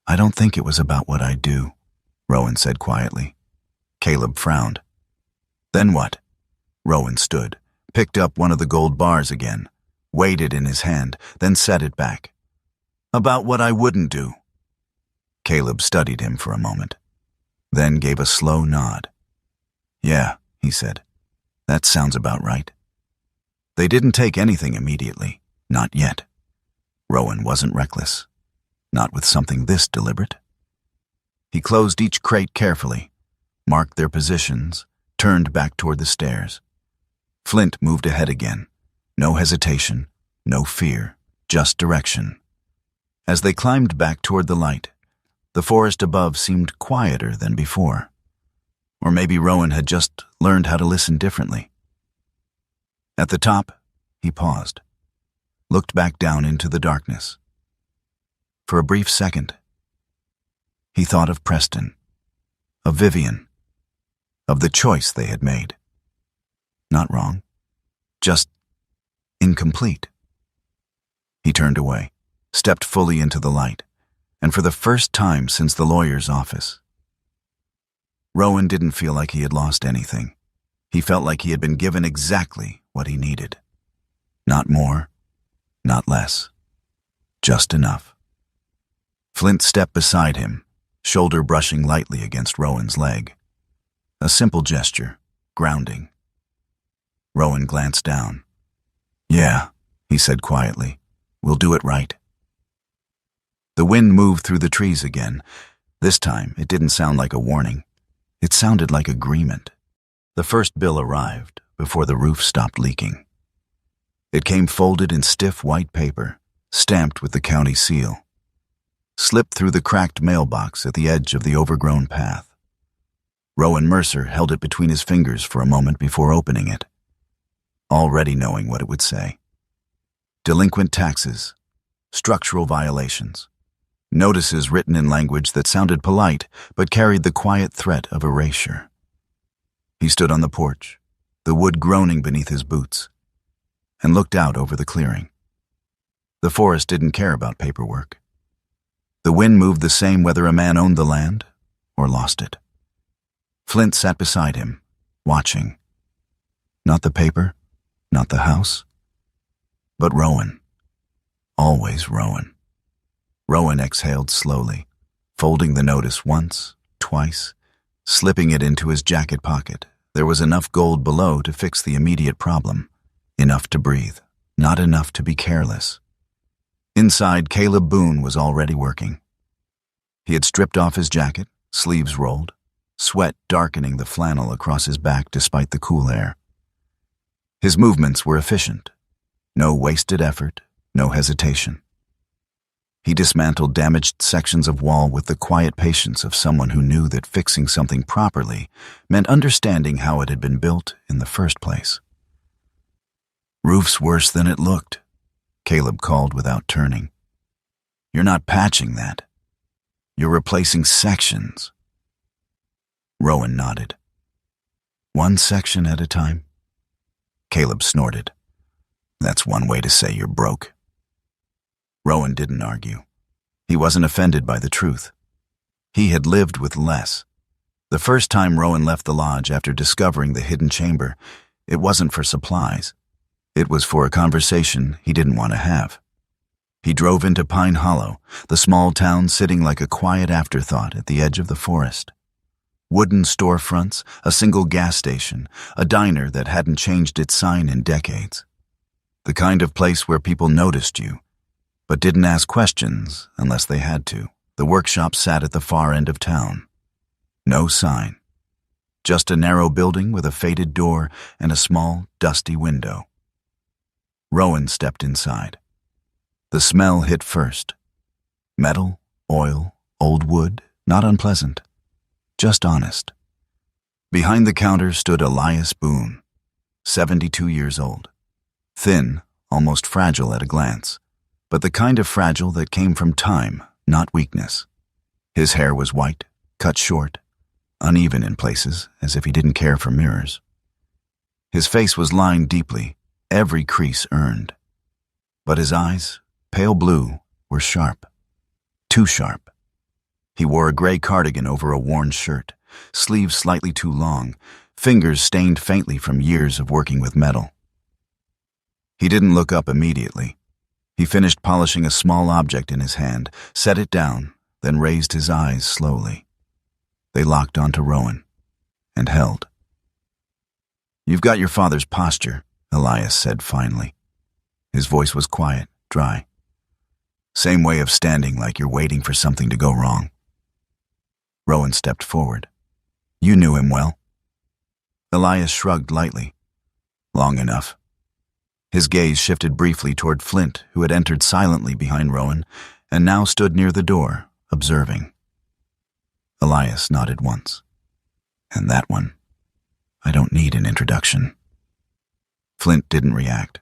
I don't think it was about what I do, Rowan said quietly. Caleb frowned. Then what? Rowan stood, picked up one of the gold bars again, weighed it in his hand, then set it back. About what I wouldn't do. Caleb studied him for a moment, then gave a slow nod. Yeah, he said. That sounds about right. They didn't take anything immediately, not yet. Rowan wasn't reckless, not with something this deliberate. He closed each crate carefully, marked their positions, turned back toward the stairs. Flint moved ahead again. No hesitation, no fear, just direction. As they climbed back toward the light, the forest above seemed quieter than before. Or maybe Rowan had just learned how to listen differently. At the top, he paused, looked back down into the darkness. For a brief second, he thought of Preston, of Vivian, of the choice they had made. Not wrong, just incomplete. He turned away, stepped fully into the light, and for the first time since the lawyer's office. Rowan didn't feel like he had lost anything. He felt like he had been given exactly what he needed. Not more, not less. Just enough. Flint stepped beside him, shoulder brushing lightly against Rowan's leg. A simple gesture, grounding. Rowan glanced down. Yeah, he said quietly. We'll do it right. The wind moved through the trees again. This time, it didn't sound like a warning. It sounded like agreement. The first bill arrived before the roof stopped leaking. It came folded in stiff white paper, stamped with the county seal. Slipped through the cracked mailbox at the edge of the overgrown path. Rowan Mercer held it between his fingers for a moment before opening it, already knowing what it would say. Delinquent taxes, structural violations, notices written in language that sounded polite but carried the quiet threat of erasure. He stood on the porch, the wood groaning beneath his boots, and looked out over the clearing. The forest didn't care about paperwork. The wind moved the same whether a man owned the land or lost it. Flint sat beside him, watching. Not the paper, not the house, but Rowan. Always Rowan. Rowan exhaled slowly, folding the notice once, twice, slipping it into his jacket pocket. There was enough gold below to fix the immediate problem, enough to breathe, not enough to be careless. Inside, Caleb Boone was already working. He had stripped off his jacket, sleeves rolled, sweat darkening the flannel across his back despite the cool air. His movements were efficient. No wasted effort, no hesitation. He dismantled damaged sections of wall with the quiet patience of someone who knew that fixing something properly meant understanding how it had been built in the first place. "Roof's worse than it looked," Caleb called without turning. "You're not patching that. You're replacing sections." Rowan nodded. "One section at a time?" Caleb snorted. "That's one way to say you're broke." Rowan didn't argue. He wasn't offended by the truth. He had lived with less. The first time Rowan left the lodge after discovering the hidden chamber, it wasn't for supplies. It was for a conversation he didn't want to have. He drove into Pine Hollow, the small town sitting like a quiet afterthought at the edge of the forest. Wooden storefronts, a single gas station, a diner that hadn't changed its sign in decades. The kind of place where people noticed you, but didn't ask questions unless they had to. The workshop sat at the far end of town. No sign. Just a narrow building with a faded door and a small, dusty window. Rowan stepped inside. The smell hit first. Metal, oil, old wood, not unpleasant. Just honest. Behind the counter stood Elias Boone, 72 years old. Thin, almost fragile at a glance, but the kind of fragile that came from time, not weakness. His hair was white, cut short, uneven in places, as if he didn't care for mirrors. His face was lined deeply, every crease earned. But his eyes, pale blue, were sharp. Too sharp. He wore a gray cardigan over a worn shirt, sleeves slightly too long, fingers stained faintly from years of working with metal. He didn't look up immediately. He finished polishing a small object in his hand, set it down, then raised his eyes slowly. They locked onto Rowan, and held. "You've got your father's posture," Elias said finally. His voice was quiet, dry. "Same way of standing like you're waiting for something to go wrong." Rowan stepped forward. "You knew him well?" Elias shrugged lightly. "Long enough." His gaze shifted briefly toward Flint, who had entered silently behind Rowan and now stood near the door, observing. Elias nodded once. "And that one, I don't need an introduction." Flint didn't react.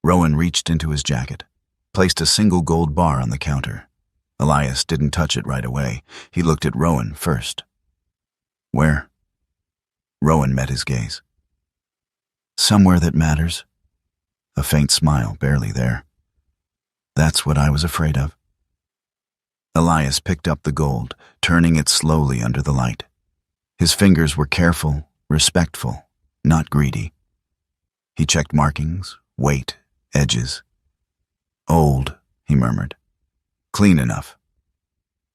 Rowan reached into his jacket, placed a single gold bar on the counter. Elias didn't touch it right away. He looked at Rowan first. "Where?" Rowan met his gaze. "Somewhere that matters." A faint smile, barely there. "That's what I was afraid of." Elias picked up the gold, turning it slowly under the light. His fingers were careful, respectful, not greedy. He checked markings, weight, edges. "Old," he murmured. "Clean enough."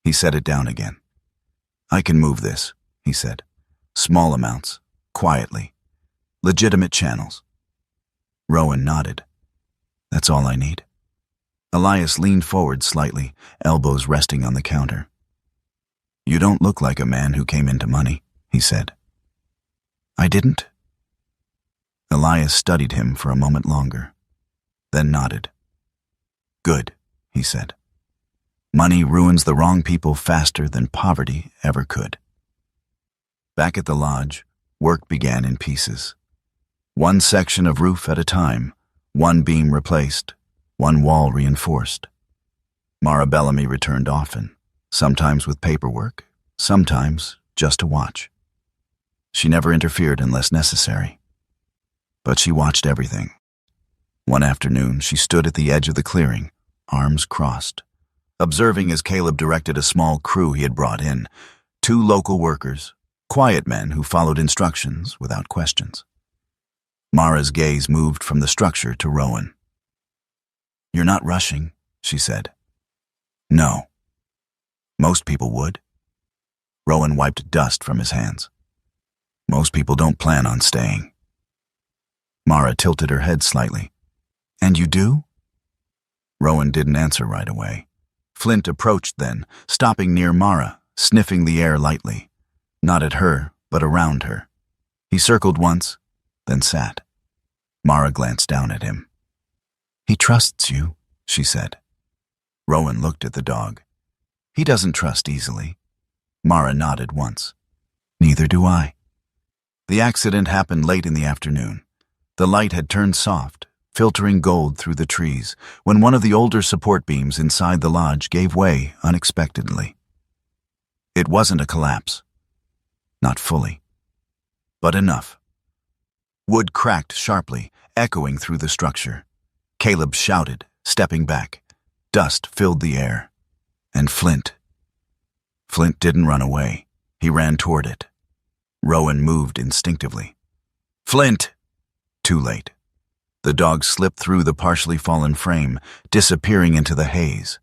He set it down again. "I can move this," he said. "Small amounts, quietly. Legitimate channels." Rowan nodded. "That's all I need." Elias leaned forward slightly, elbows resting on the counter. "You don't look like a man who came into money," he said. "I didn't?" Elias studied him for a moment longer, then nodded. "Good," he said. "Money ruins the wrong people faster than poverty ever could." Back at the lodge, work began in pieces. One section of roof at a time, one beam replaced, one wall reinforced. Mara Bellamy returned often, sometimes with paperwork, sometimes just to watch. She never interfered unless necessary. But she watched everything. One afternoon, she stood at the edge of the clearing, arms crossed, observing as Caleb directed a small crew he had brought in, 2 local workers, quiet men who followed instructions without questions. Mara's gaze moved from the structure to Rowan. "You're not rushing," she said. "No." "Most people would." Rowan wiped dust from his hands. "Most people don't plan on staying." Mara tilted her head slightly. And you do? Rowan didn't answer right away. Flint approached then, stopping near Mara, sniffing the air lightly. Not at her, but around her. He circled once, then sat. Mara glanced down at him. He trusts you, she said. Rowan looked at the dog. He doesn't trust easily. Mara nodded once. Neither do I. The accident happened late in the afternoon. The light had turned soft, filtering gold through the trees, when one of the older support beams inside the lodge gave way unexpectedly. It wasn't a collapse. Not fully. But enough. Wood cracked sharply, echoing through the structure. Caleb shouted, stepping back. Dust filled the air. And Flint. Flint didn't run away. He ran toward it. Rowan moved instinctively. Flint! Too late. The dog slipped through the partially fallen frame, disappearing into the haze.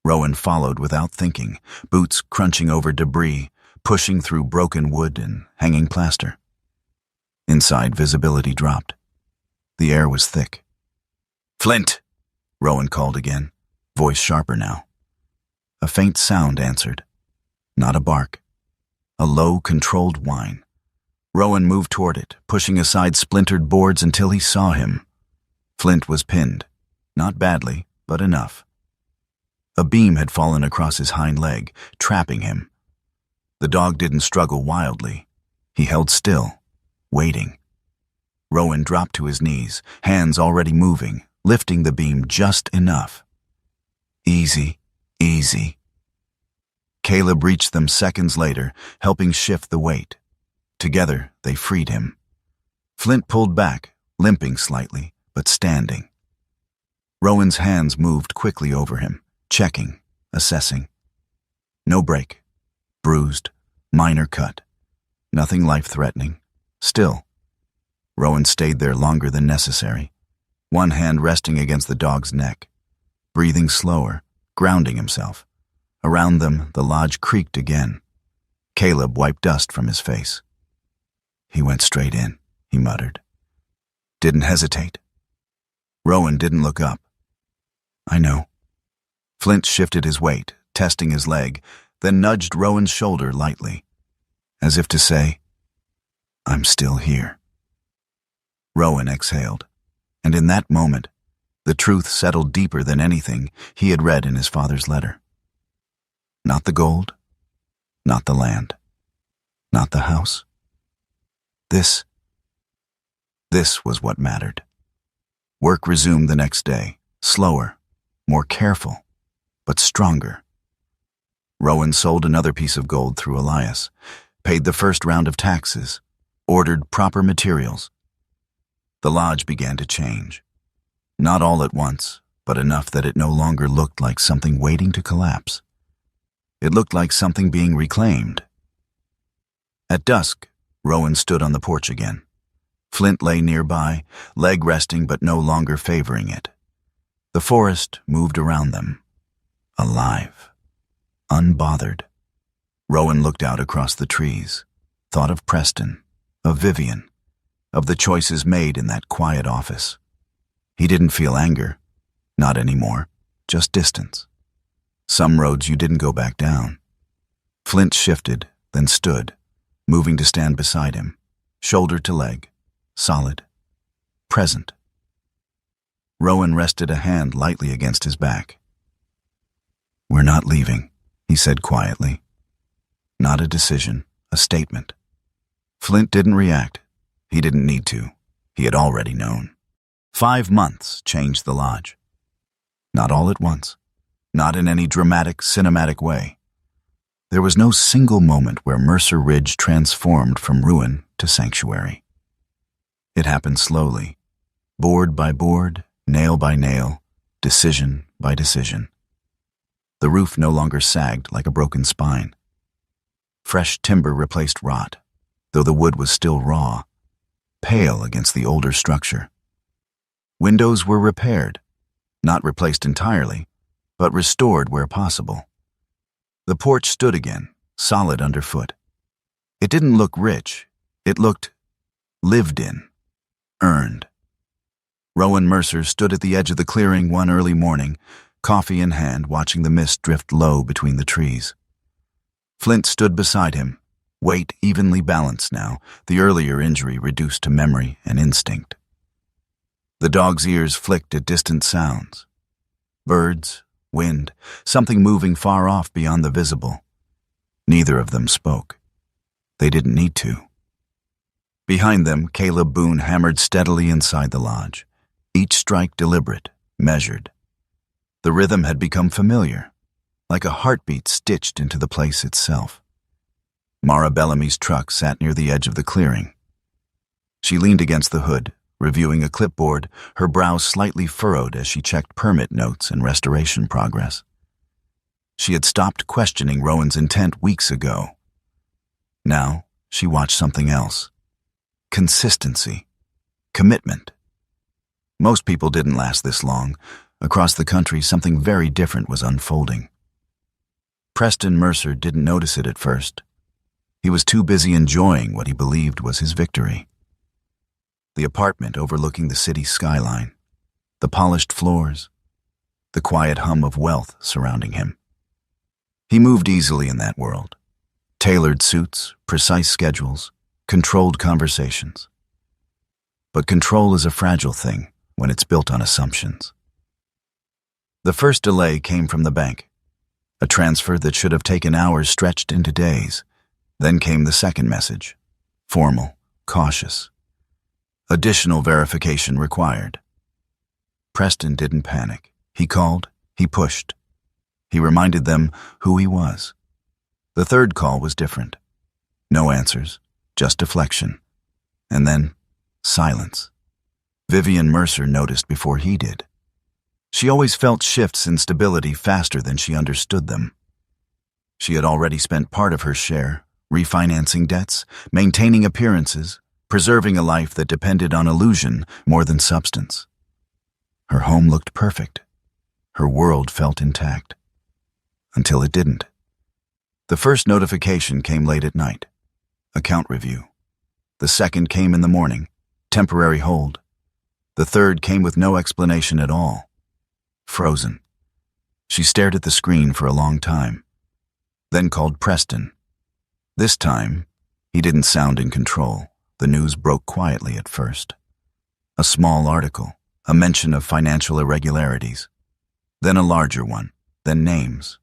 Rowan followed without thinking, boots crunching over debris, pushing through broken wood and hanging plaster. Inside, visibility dropped. The air was thick. Flint! Rowan called again, voice sharper now. A faint sound answered. Not a bark. A low, controlled whine. Rowan moved toward it, pushing aside splintered boards until he saw him. Flint was pinned. Not badly, but enough. A beam had fallen across his hind leg, trapping him. The dog didn't struggle wildly. He held still, waiting. Rowan dropped to his knees, hands already moving, lifting the beam just enough. Easy, easy. Caleb reached them seconds later, helping shift the weight. Together, they freed him. Flint pulled back, limping slightly, but standing. Rowan's hands moved quickly over him, checking, assessing. No break. Bruised, minor cut. Nothing life-threatening. Still. Rowan stayed there longer than necessary, one hand resting against the dog's neck, breathing slower, grounding himself. Around them, the lodge creaked again. Caleb wiped dust from his face. He went straight in, he muttered. Didn't hesitate. Rowan didn't look up. I know. Flint shifted his weight, testing his leg, then nudged Rowan's shoulder lightly, as if to say, I'm still here. Rowan exhaled, and in that moment, the truth settled deeper than anything he had read in his father's letter. Not the gold, not the land, not the house. This was what mattered. Work resumed the next day, slower, more careful, but stronger. Rowan sold another piece of gold through Elias, paid the first round of taxes, ordered proper materials. The lodge began to change. Not all at once, but enough that it no longer looked like something waiting to collapse. It looked like something being reclaimed. At dusk, Rowan stood on the porch again. Flint lay nearby, leg resting but no longer favoring it. The forest moved around them. Alive. Unbothered. Rowan looked out across the trees, thought of Preston, of Vivian, of the choices made in that quiet office. He didn't feel anger. Not anymore. Just distance. Some roads you didn't go back down. Flint shifted, then stood, moving to stand beside him, shoulder to leg, solid, present. Rowan rested a hand lightly against his back. We're not leaving, he said quietly. Not a decision, a statement. Flint didn't react. He didn't need to. He had already known. 5 months changed the lodge. Not all at once. Not in any dramatic, cinematic way. There was no single moment where Mercer Ridge transformed from ruin to sanctuary. It happened slowly, board by board, nail by nail, decision by decision. The roof no longer sagged like a broken spine. Fresh timber replaced rot, though the wood was still raw, pale against the older structure. Windows were repaired, not replaced entirely, but restored where possible. The porch stood again, solid underfoot. It didn't look rich. It looked lived in, earned. Rowan Mercer stood at the edge of the clearing one early morning, coffee in hand, watching the mist drift low between the trees. Flint stood beside him, weight evenly balanced now, the earlier injury reduced to memory and instinct. The dog's ears flicked at distant sounds. Birds, wind, something moving far off beyond the visible. Neither of them spoke. They didn't need to. Behind them, Caleb Boone hammered steadily inside the lodge, each strike deliberate, measured. The rhythm had become familiar, like a heartbeat stitched into the place itself. Mara Bellamy's truck sat near the edge of the clearing. She leaned against the hood, reviewing a clipboard, her brows slightly furrowed as she checked permit notes and restoration progress. She had stopped questioning Rowan's intent weeks ago. Now, she watched something else. Consistency. Commitment. Most people didn't last this long. Across the country, something very different was unfolding. Preston Mercer didn't notice it at first. He was too busy enjoying what he believed was his victory. The apartment overlooking the city's skyline, the polished floors, the quiet hum of wealth surrounding him. He moved easily in that world. Tailored suits, precise schedules, controlled conversations. But control is a fragile thing when it's built on assumptions. The first delay came from the bank. A transfer that should have taken hours stretched into days. Then came the second message, formal, cautious. Additional verification required. Preston didn't panic. He called, he pushed. He reminded them who he was. The third call was different. No answers, just deflection. And then, silence. Vivian Mercer noticed before he did. She always felt shifts in stability faster than she understood them. She had already spent part of her share, refinancing debts, maintaining appearances, preserving a life that depended on illusion more than substance. Her home looked perfect. Her world felt intact. Until it didn't. The first notification came late at night. Account review. The second came in the morning. Temporary hold. The third came with no explanation at all. Frozen. She stared at the screen for a long time. Then called Preston. This time, he didn't sound in control. The news broke quietly at first. A small article, a mention of financial irregularities. Then a larger one, then names,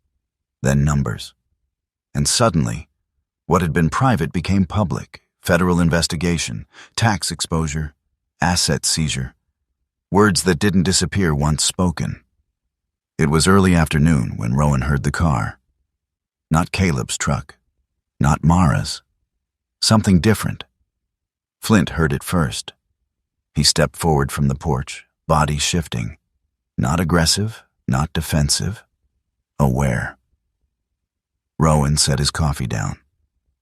then numbers. And suddenly, what had been private became public. Federal investigation, tax exposure, asset seizure. Words that didn't disappear once spoken. It was early afternoon when Rowan heard the car. Not Caleb's truck. Not Mara's. Something different. Flint heard it first. He stepped forward from the porch, body shifting. Not aggressive, not defensive. Aware. Rowan set his coffee down,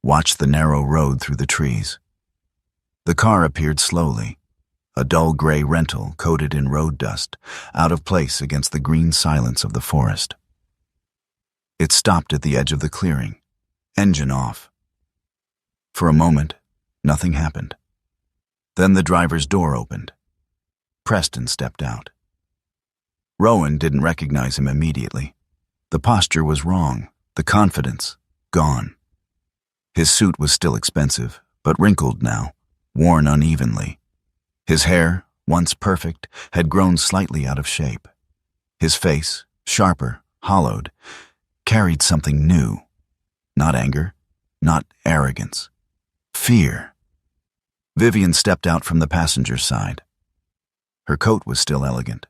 watched the narrow road through the trees. The car appeared slowly, a dull gray rental coated in road dust, out of place against the green silence of the forest. It stopped at the edge of the clearing, engine off. For a moment, nothing happened. Then the driver's door opened. Preston stepped out. Rowan didn't recognize him immediately. The posture was wrong, the confidence gone. His suit was still expensive, but wrinkled now, worn unevenly. His hair, once perfect, had grown slightly out of shape. His face, sharper, hollowed, carried something new. Not anger, not arrogance. Fear. Vivian stepped out from the passenger side. Her coat was still elegant,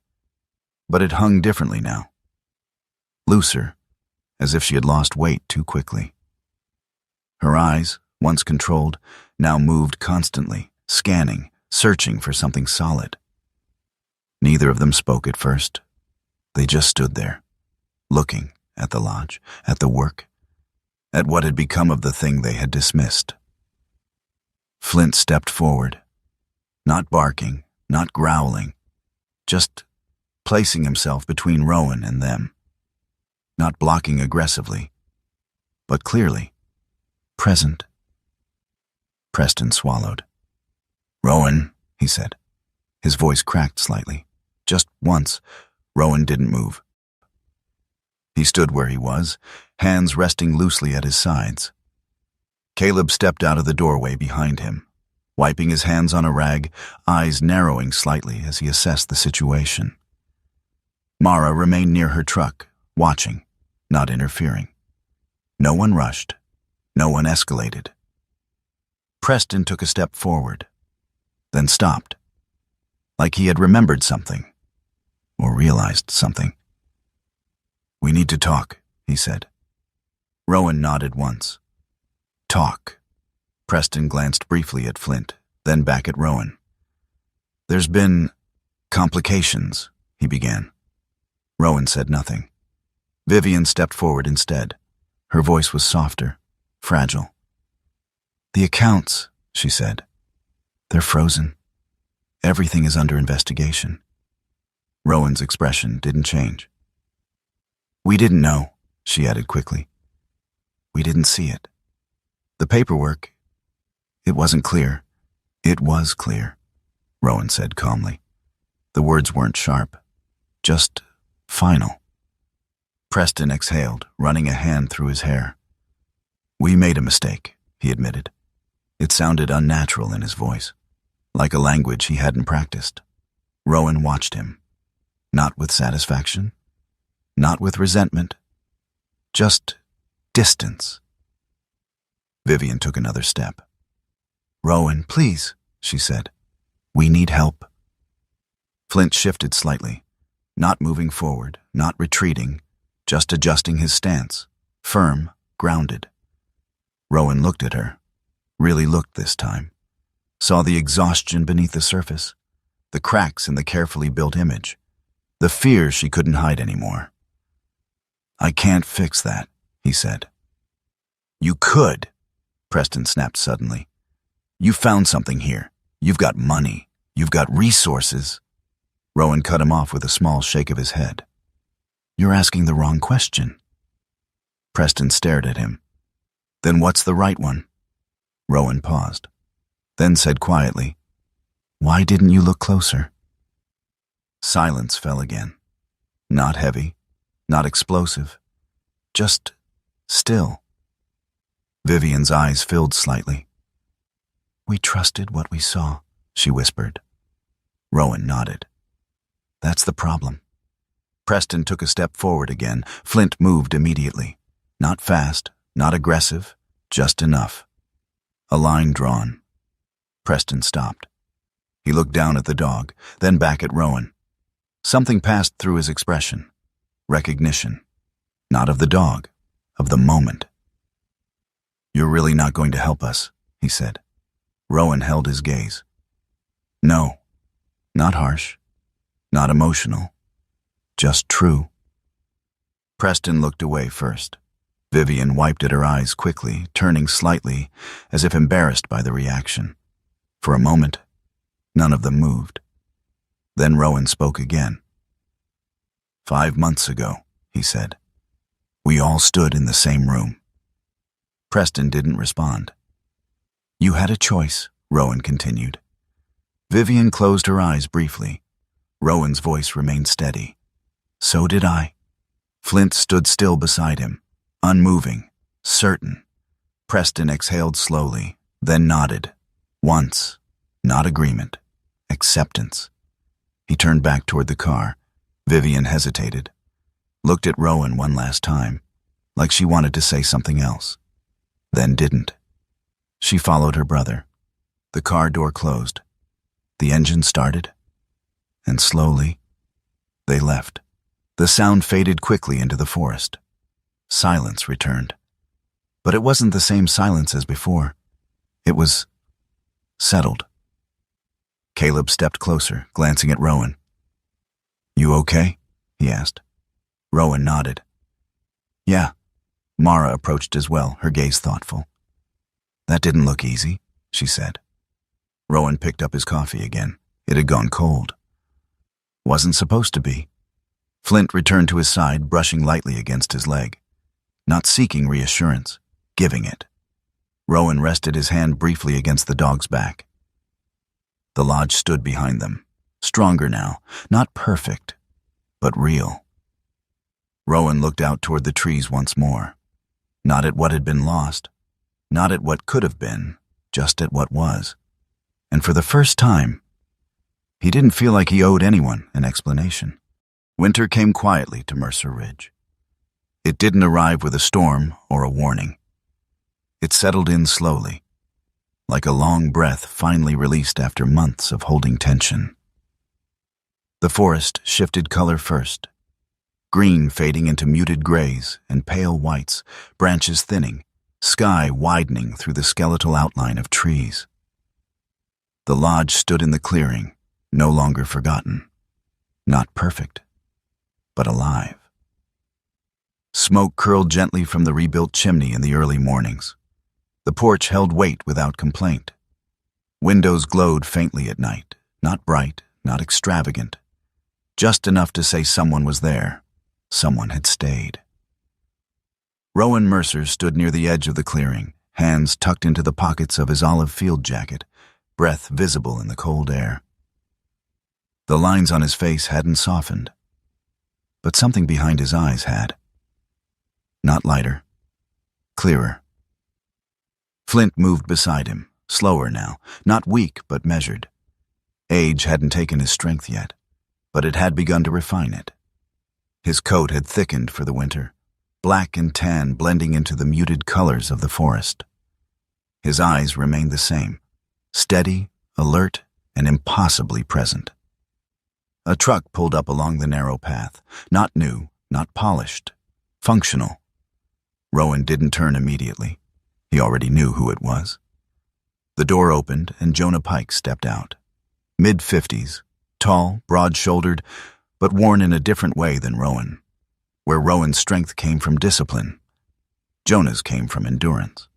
but it hung differently now. Looser, as if she had lost weight too quickly. Her eyes, once controlled, now moved constantly, scanning, searching for something solid. Neither of them spoke at first. They just stood there, looking at the lodge, at the work, at what had become of the thing they had dismissed. Flint stepped forward, not barking, not growling, just placing himself between Rowan and them. Not blocking aggressively, but clearly, present. Preston swallowed. "Rowan," he said, His voice cracked slightly. Just once, Rowan didn't move. He stood where he was, hands resting loosely at his sides. Caleb stepped out of the doorway behind him, wiping his hands on a rag, eyes narrowing slightly as he assessed the situation. Mara remained near her truck, watching, not interfering. No one rushed. No one escalated. Preston took a step forward, then stopped, like he had remembered something, or realized something. "We need to talk," he said. Rowan nodded once. "Talk." Preston glanced briefly at Flint, then back at Rowan. "There's been complications," he began. Rowan said nothing. Vivian stepped forward instead. Her voice was softer, fragile. "The accounts," she said. "They're frozen. Everything is under investigation." Rowan's expression didn't change. "We didn't know," she added quickly. "We didn't see it. The paperwork, it wasn't clear." "It was clear," Rowan said calmly. The words weren't sharp, just final. Preston exhaled, running a hand through his hair. "We made a mistake," he admitted. It sounded unnatural in his voice, like a language he hadn't practiced. Rowan watched him, not with satisfaction, not with resentment, just distance. Vivian took another step. "Rowan, please," she said. "We need help." Flint shifted slightly, not moving forward, not retreating, just adjusting his stance, firm, grounded. Rowan looked at her, really looked this time, saw the exhaustion beneath the surface, the cracks in the carefully built image, the fear she couldn't hide anymore. "I can't fix that," he said. "You could," Preston snapped suddenly. "You found something here. You've got money. You've got resources." Rowan cut him off with a small shake of his head. "You're asking the wrong question." Preston stared at him. "Then what's the right one?" Rowan paused, then said quietly, "Why didn't you look closer?" Silence fell again. Not heavy, not explosive, just still. Vivian's eyes filled slightly. "We trusted what we saw," she whispered. Rowan nodded. "That's the problem." Preston took a step forward again. Flint moved immediately. Not fast, not aggressive, just enough. A line drawn. Preston stopped. He looked down at the dog, then back at Rowan. Something passed through his expression. Recognition. Not of the dog, of the moment. "You're really not going to help us," he said. Rowan held his gaze. "No, not harsh, not emotional, just true." Preston looked away first. Vivian wiped at her eyes quickly, turning slightly, as if embarrassed by the reaction. For a moment, none of them moved. Then Rowan spoke again. "5 months ago," he said, "we all stood in the same room." Preston didn't respond. "You had a choice," Rowan continued. Vivian closed her eyes briefly. Rowan's voice remained steady. "So did I." Flint stood still beside him, unmoving, certain. Preston exhaled slowly, then nodded. Once, not agreement, acceptance. He turned back toward the car. Vivian hesitated, looked at Rowan one last time, like she wanted to say something else, then didn't. She followed her brother. The car door closed. The engine started, and slowly, they left. The sound faded quickly into the forest. Silence returned. But it wasn't the same silence as before. It was settled. Caleb stepped closer, glancing at Rowan. "You okay?" he asked. Rowan nodded. "Yeah." Mara approached as well, her gaze thoughtful. "That didn't look easy," she said. Rowan picked up his coffee again. It had gone cold. "Wasn't supposed to be." Flint returned to his side, brushing lightly against his leg. Not seeking reassurance, giving it. Rowan rested his hand briefly against the dog's back. The lodge stood behind them, stronger now, not perfect, but real. Rowan looked out toward the trees once more, not at what had been lost, not at what could have been, just at what was. And for the first time, he didn't feel like he owed anyone an explanation. Winter came quietly to Mercer Ridge. It didn't arrive with a storm or a warning. It settled in slowly, like a long breath finally released after months of holding tension. The forest shifted color first, green fading into muted grays and pale whites, branches thinning, sky widening through the skeletal outline of trees. The lodge stood in the clearing, no longer forgotten, not perfect, but alive. Smoke curled gently from the rebuilt chimney in the early mornings. The porch held weight without complaint. Windows glowed faintly at night, not bright, not extravagant, just enough to say someone was there, someone had stayed. Rowan Mercer stood near the edge of the clearing, hands tucked into the pockets of his olive field jacket, breath visible in the cold air. The lines on his face hadn't softened, but something behind his eyes had. Not lighter, clearer. Flint moved beside him, slower now, not weak but measured. Age hadn't taken his strength yet, but it had begun to refine it. His coat had thickened for the winter, black and tan blending into the muted colors of the forest. His eyes remained the same, steady, alert, and impossibly present. A truck pulled up along the narrow path, not new, not polished, functional. Rowan didn't turn immediately. He already knew who it was. The door opened and Jonah Pike stepped out. Mid-50s, tall, broad-shouldered, but worn in a different way than Rowan. Where Rowan's strength came from discipline, Jonah's came from endurance.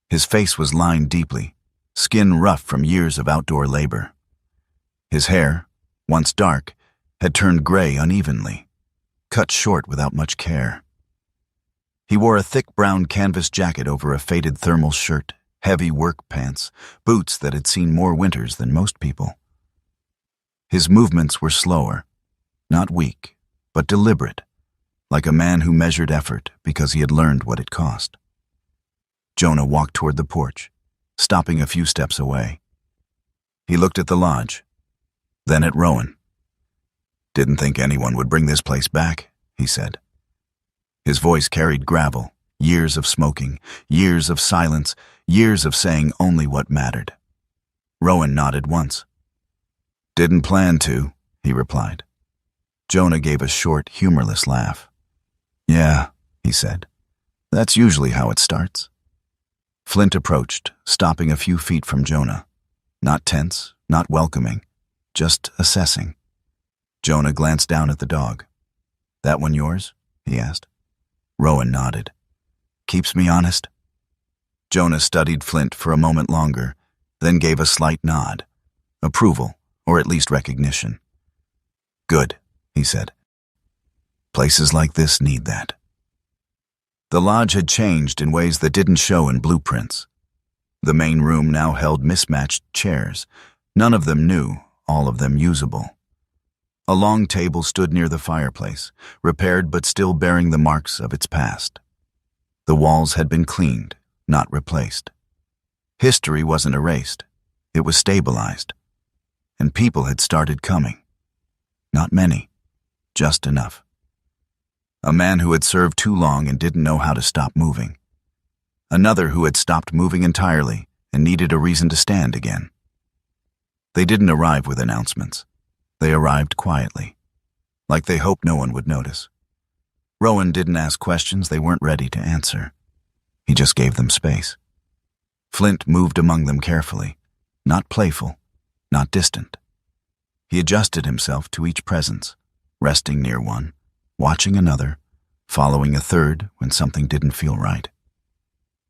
His face was lined deeply, skin rough from years of outdoor labor. His hair, once dark, had turned gray unevenly, cut short without much care. He wore a thick brown canvas jacket over a faded thermal shirt, heavy work pants, boots that had seen more winters than most people. His movements were slower, not weak, but deliberate, like a man who measured effort because he had learned what it cost. Jonah walked toward the porch, stopping a few steps away. He looked at the lodge, then at Rowan. "Didn't think anyone would bring this place back," he said. His voice carried gravel, years of smoking, years of silence, years of saying only what mattered. Rowan nodded once. "Didn't plan to," he replied. Jonah gave a short, humorless laugh. "Yeah," he said. "That's usually how it starts." Flint approached, stopping a few feet from Jonah. Not tense, not welcoming, just assessing. Jonah glanced down at the dog. "That one yours?" he asked. Rowan nodded. "Keeps me honest?" Jonah studied Flint for a moment longer, then gave a slight nod. Approval, or at least recognition. "Good," he said. "Places like this need that." The lodge had changed in ways that didn't show in blueprints. The main room now held mismatched chairs, none of them new, all of them usable. A long table stood near the fireplace, repaired but still bearing the marks of its past. The walls had been cleaned, not replaced. History wasn't erased, it was stabilized. And people had started coming. Not many, just enough. A man who had served too long and didn't know how to stop moving. Another who had stopped moving entirely and needed a reason to stand again. They didn't arrive with announcements. They arrived quietly, like they hoped no one would notice. Rowan didn't ask questions they weren't ready to answer. He just gave them space. Flint moved among them carefully, not playful, not distant. He adjusted himself to each presence, resting near one, watching another, following a third when something didn't feel right.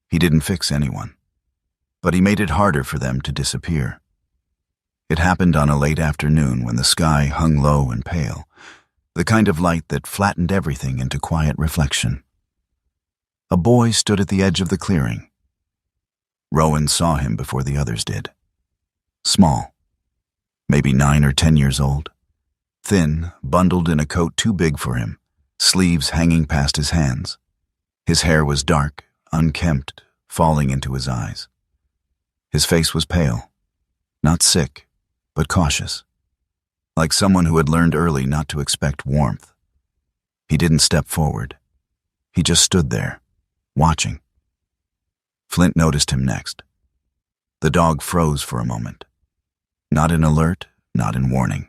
He didn't fix anyone, but he made it harder for them to disappear. It happened on a late afternoon when the sky hung low and pale, the kind of light that flattened everything into quiet reflection. A boy stood at the edge of the clearing. Rowan saw him before the others did. Small, maybe 9 or 10 years old. Thin, bundled in a coat too big for him, sleeves hanging past his hands. His hair was dark, unkempt, falling into his eyes. His face was pale, not sick, but cautious, like someone who had learned early not to expect warmth. He didn't step forward. He just stood there, watching. Flint noticed him next. The dog froze for a moment. Not in alert, not in warning.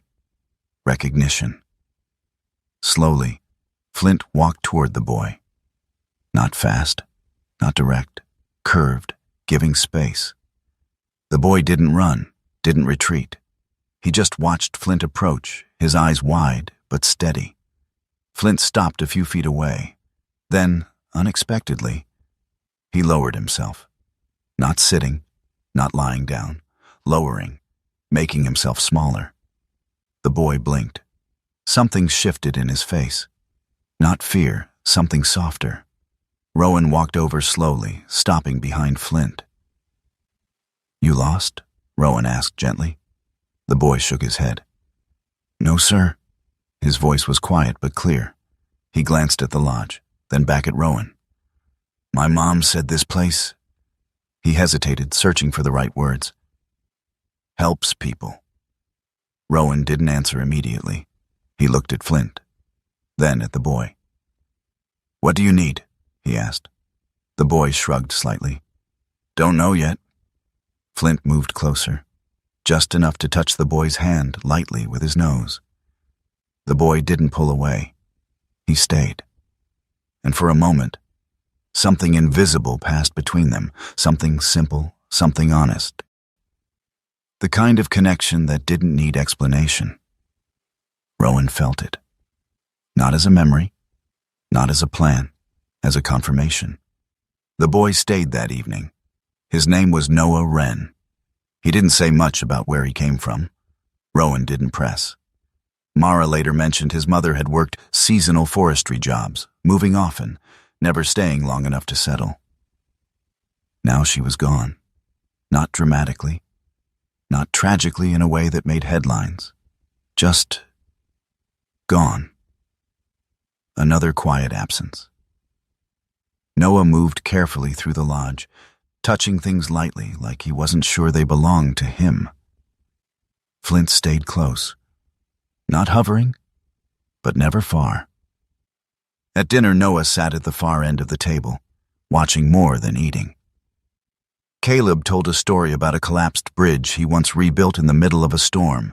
Recognition. Slowly, Flint walked toward the boy. Not fast, not direct, curved, giving space. The boy didn't run, didn't retreat. He just watched Flint approach, his eyes wide but steady. Flint stopped a few feet away. Then, unexpectedly, he lowered himself. Not sitting, not lying down, lowering, making himself smaller. The boy blinked. Something shifted in his face. Not fear, something softer. Rowan walked over slowly, stopping behind Flint. "You lost?" Rowan asked gently. The boy shook his head. "No, sir." His voice was quiet but clear. He glanced at the lodge, then back at Rowan. "My mom said this place..." He hesitated, searching for the right words. "Helps people." Rowan didn't answer immediately. He looked at Flint, then at the boy. "What do you need?" he asked. The boy shrugged slightly. "Don't know yet." Flint moved closer, just enough to touch the boy's hand lightly with his nose. The boy didn't pull away. He stayed. And for a moment, something invisible passed between them, something simple, something honest. The kind of connection that didn't need explanation. Rowan felt it. Not as a memory, not as a plan, as a confirmation. The boy stayed that evening. His name was Noah Wren. He didn't say much about where he came from. Rowan didn't press. Mara later mentioned his mother had worked seasonal forestry jobs, moving often, never staying long enough to settle. Now she was gone. Not dramatically, not tragically in a way that made headlines. Just gone. Another quiet absence. Noah moved carefully through the lodge, touching things lightly like he wasn't sure they belonged to him. Flint stayed close. Not hovering, but never far. At dinner, Noah sat at the far end of the table, watching more than eating. Caleb told a story about a collapsed bridge he once rebuilt in the middle of a storm,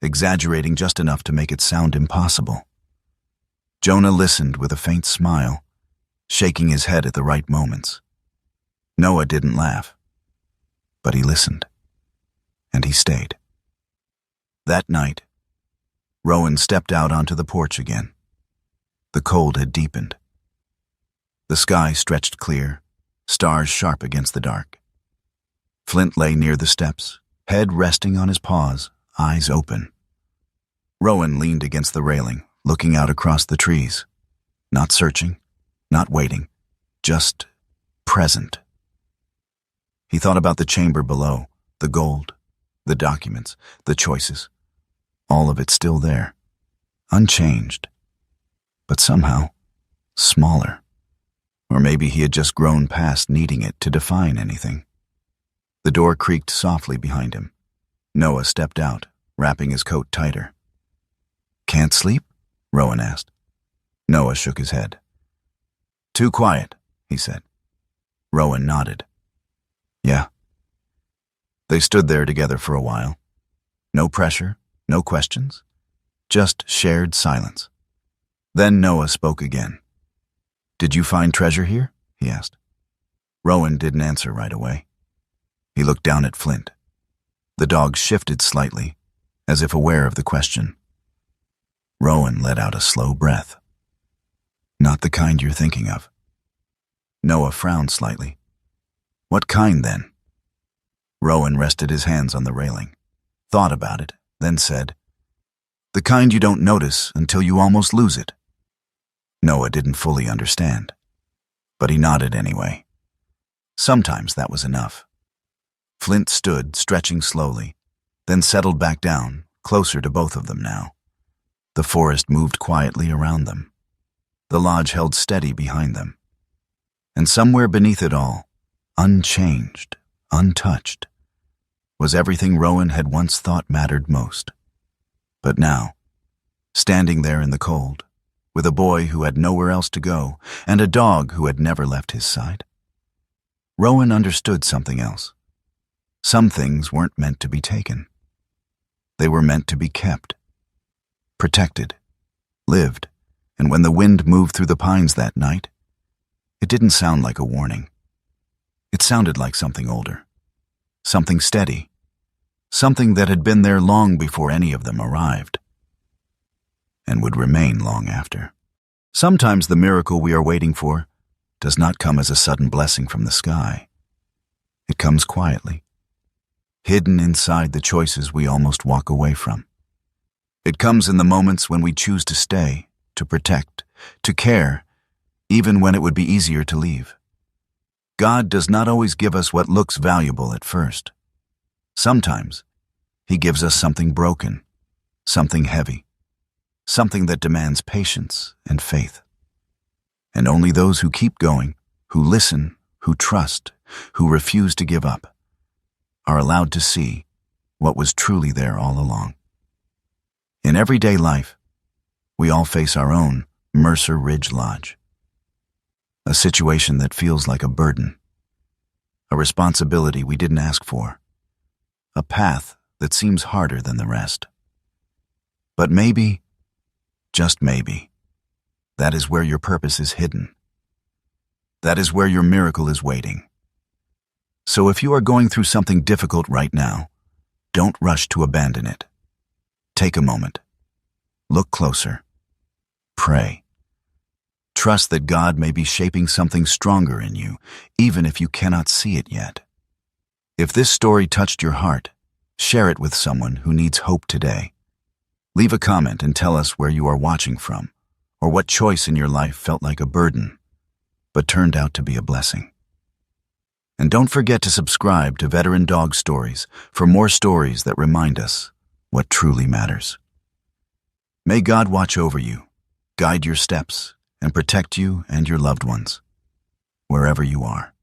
exaggerating just enough to make it sound impossible. Jonah listened with a faint smile, shaking his head at the right moments. Noah didn't laugh, but he listened, and he stayed. That night, Rowan stepped out onto the porch again. The cold had deepened. The sky stretched clear, stars sharp against the dark. Flint lay near the steps, head resting on his paws, eyes open. Rowan leaned against the railing, looking out across the trees. Not searching, not waiting, just present. He thought about the chamber below, the gold, the documents, the choices. All of it still there, unchanged, but somehow smaller. Or maybe he had just grown past needing it to define anything. The door creaked softly behind him. Noah stepped out, wrapping his coat tighter. "Can't sleep?" Rowan asked. Noah shook his head. "Too quiet," he said. Rowan nodded. "Yeah." They stood there together for a while. No pressure, no questions, just shared silence. Then Noah spoke again. "Did you find treasure here?" he asked. Rowan didn't answer right away. He looked down at Flint. The dog shifted slightly, as if aware of the question. Rowan let out a slow breath. "Not the kind you're thinking of." Noah frowned slightly. "What kind, then?" Rowan rested his hands on the railing, thought about it, then said, "The kind you don't notice until you almost lose it." Noah didn't fully understand, but he nodded anyway. Sometimes that was enough. Flint stood, stretching slowly, then settled back down, closer to both of them now. The forest moved quietly around them. The lodge held steady behind them. And somewhere beneath it all, unchanged, untouched, was everything Rowan had once thought mattered most. But now, standing there in the cold, with a boy who had nowhere else to go and a dog who had never left his side, Rowan understood something else. Some things weren't meant to be taken. They were meant to be kept, protected, lived, and when the wind moved through the pines that night, it didn't sound like a warning. It sounded like something older, something steady, something that had been there long before any of them arrived, and would remain long after. Sometimes the miracle we are waiting for does not come as a sudden blessing from the sky. It comes quietly, hidden inside the choices we almost walk away from. It comes in the moments when we choose to stay, to protect, to care, even when it would be easier to leave. God does not always give us what looks valuable at first. Sometimes, He gives us something broken, something heavy, something that demands patience and faith. And only those who keep going, who listen, who trust, who refuse to give up, are allowed to see what was truly there all along. In everyday life, we all face our own Mercer Ridge Lodge. A situation that feels like a burden, a responsibility we didn't ask for, a path that seems harder than the rest. But maybe, just maybe, that is where your purpose is hidden. That is where your miracle is waiting. So if you are going through something difficult right now, don't rush to abandon it. Take a moment. Look closer. Pray. Trust that God may be shaping something stronger in you, even if you cannot see it yet. If this story touched your heart, share it with someone who needs hope today. Leave a comment and tell us where you are watching from, or what choice in your life felt like a burden, but turned out to be a blessing. And don't forget to subscribe to Veteran Dog Stories for more stories that remind us what truly matters. May God watch over you, guide your steps, and protect you and your loved ones, wherever you are.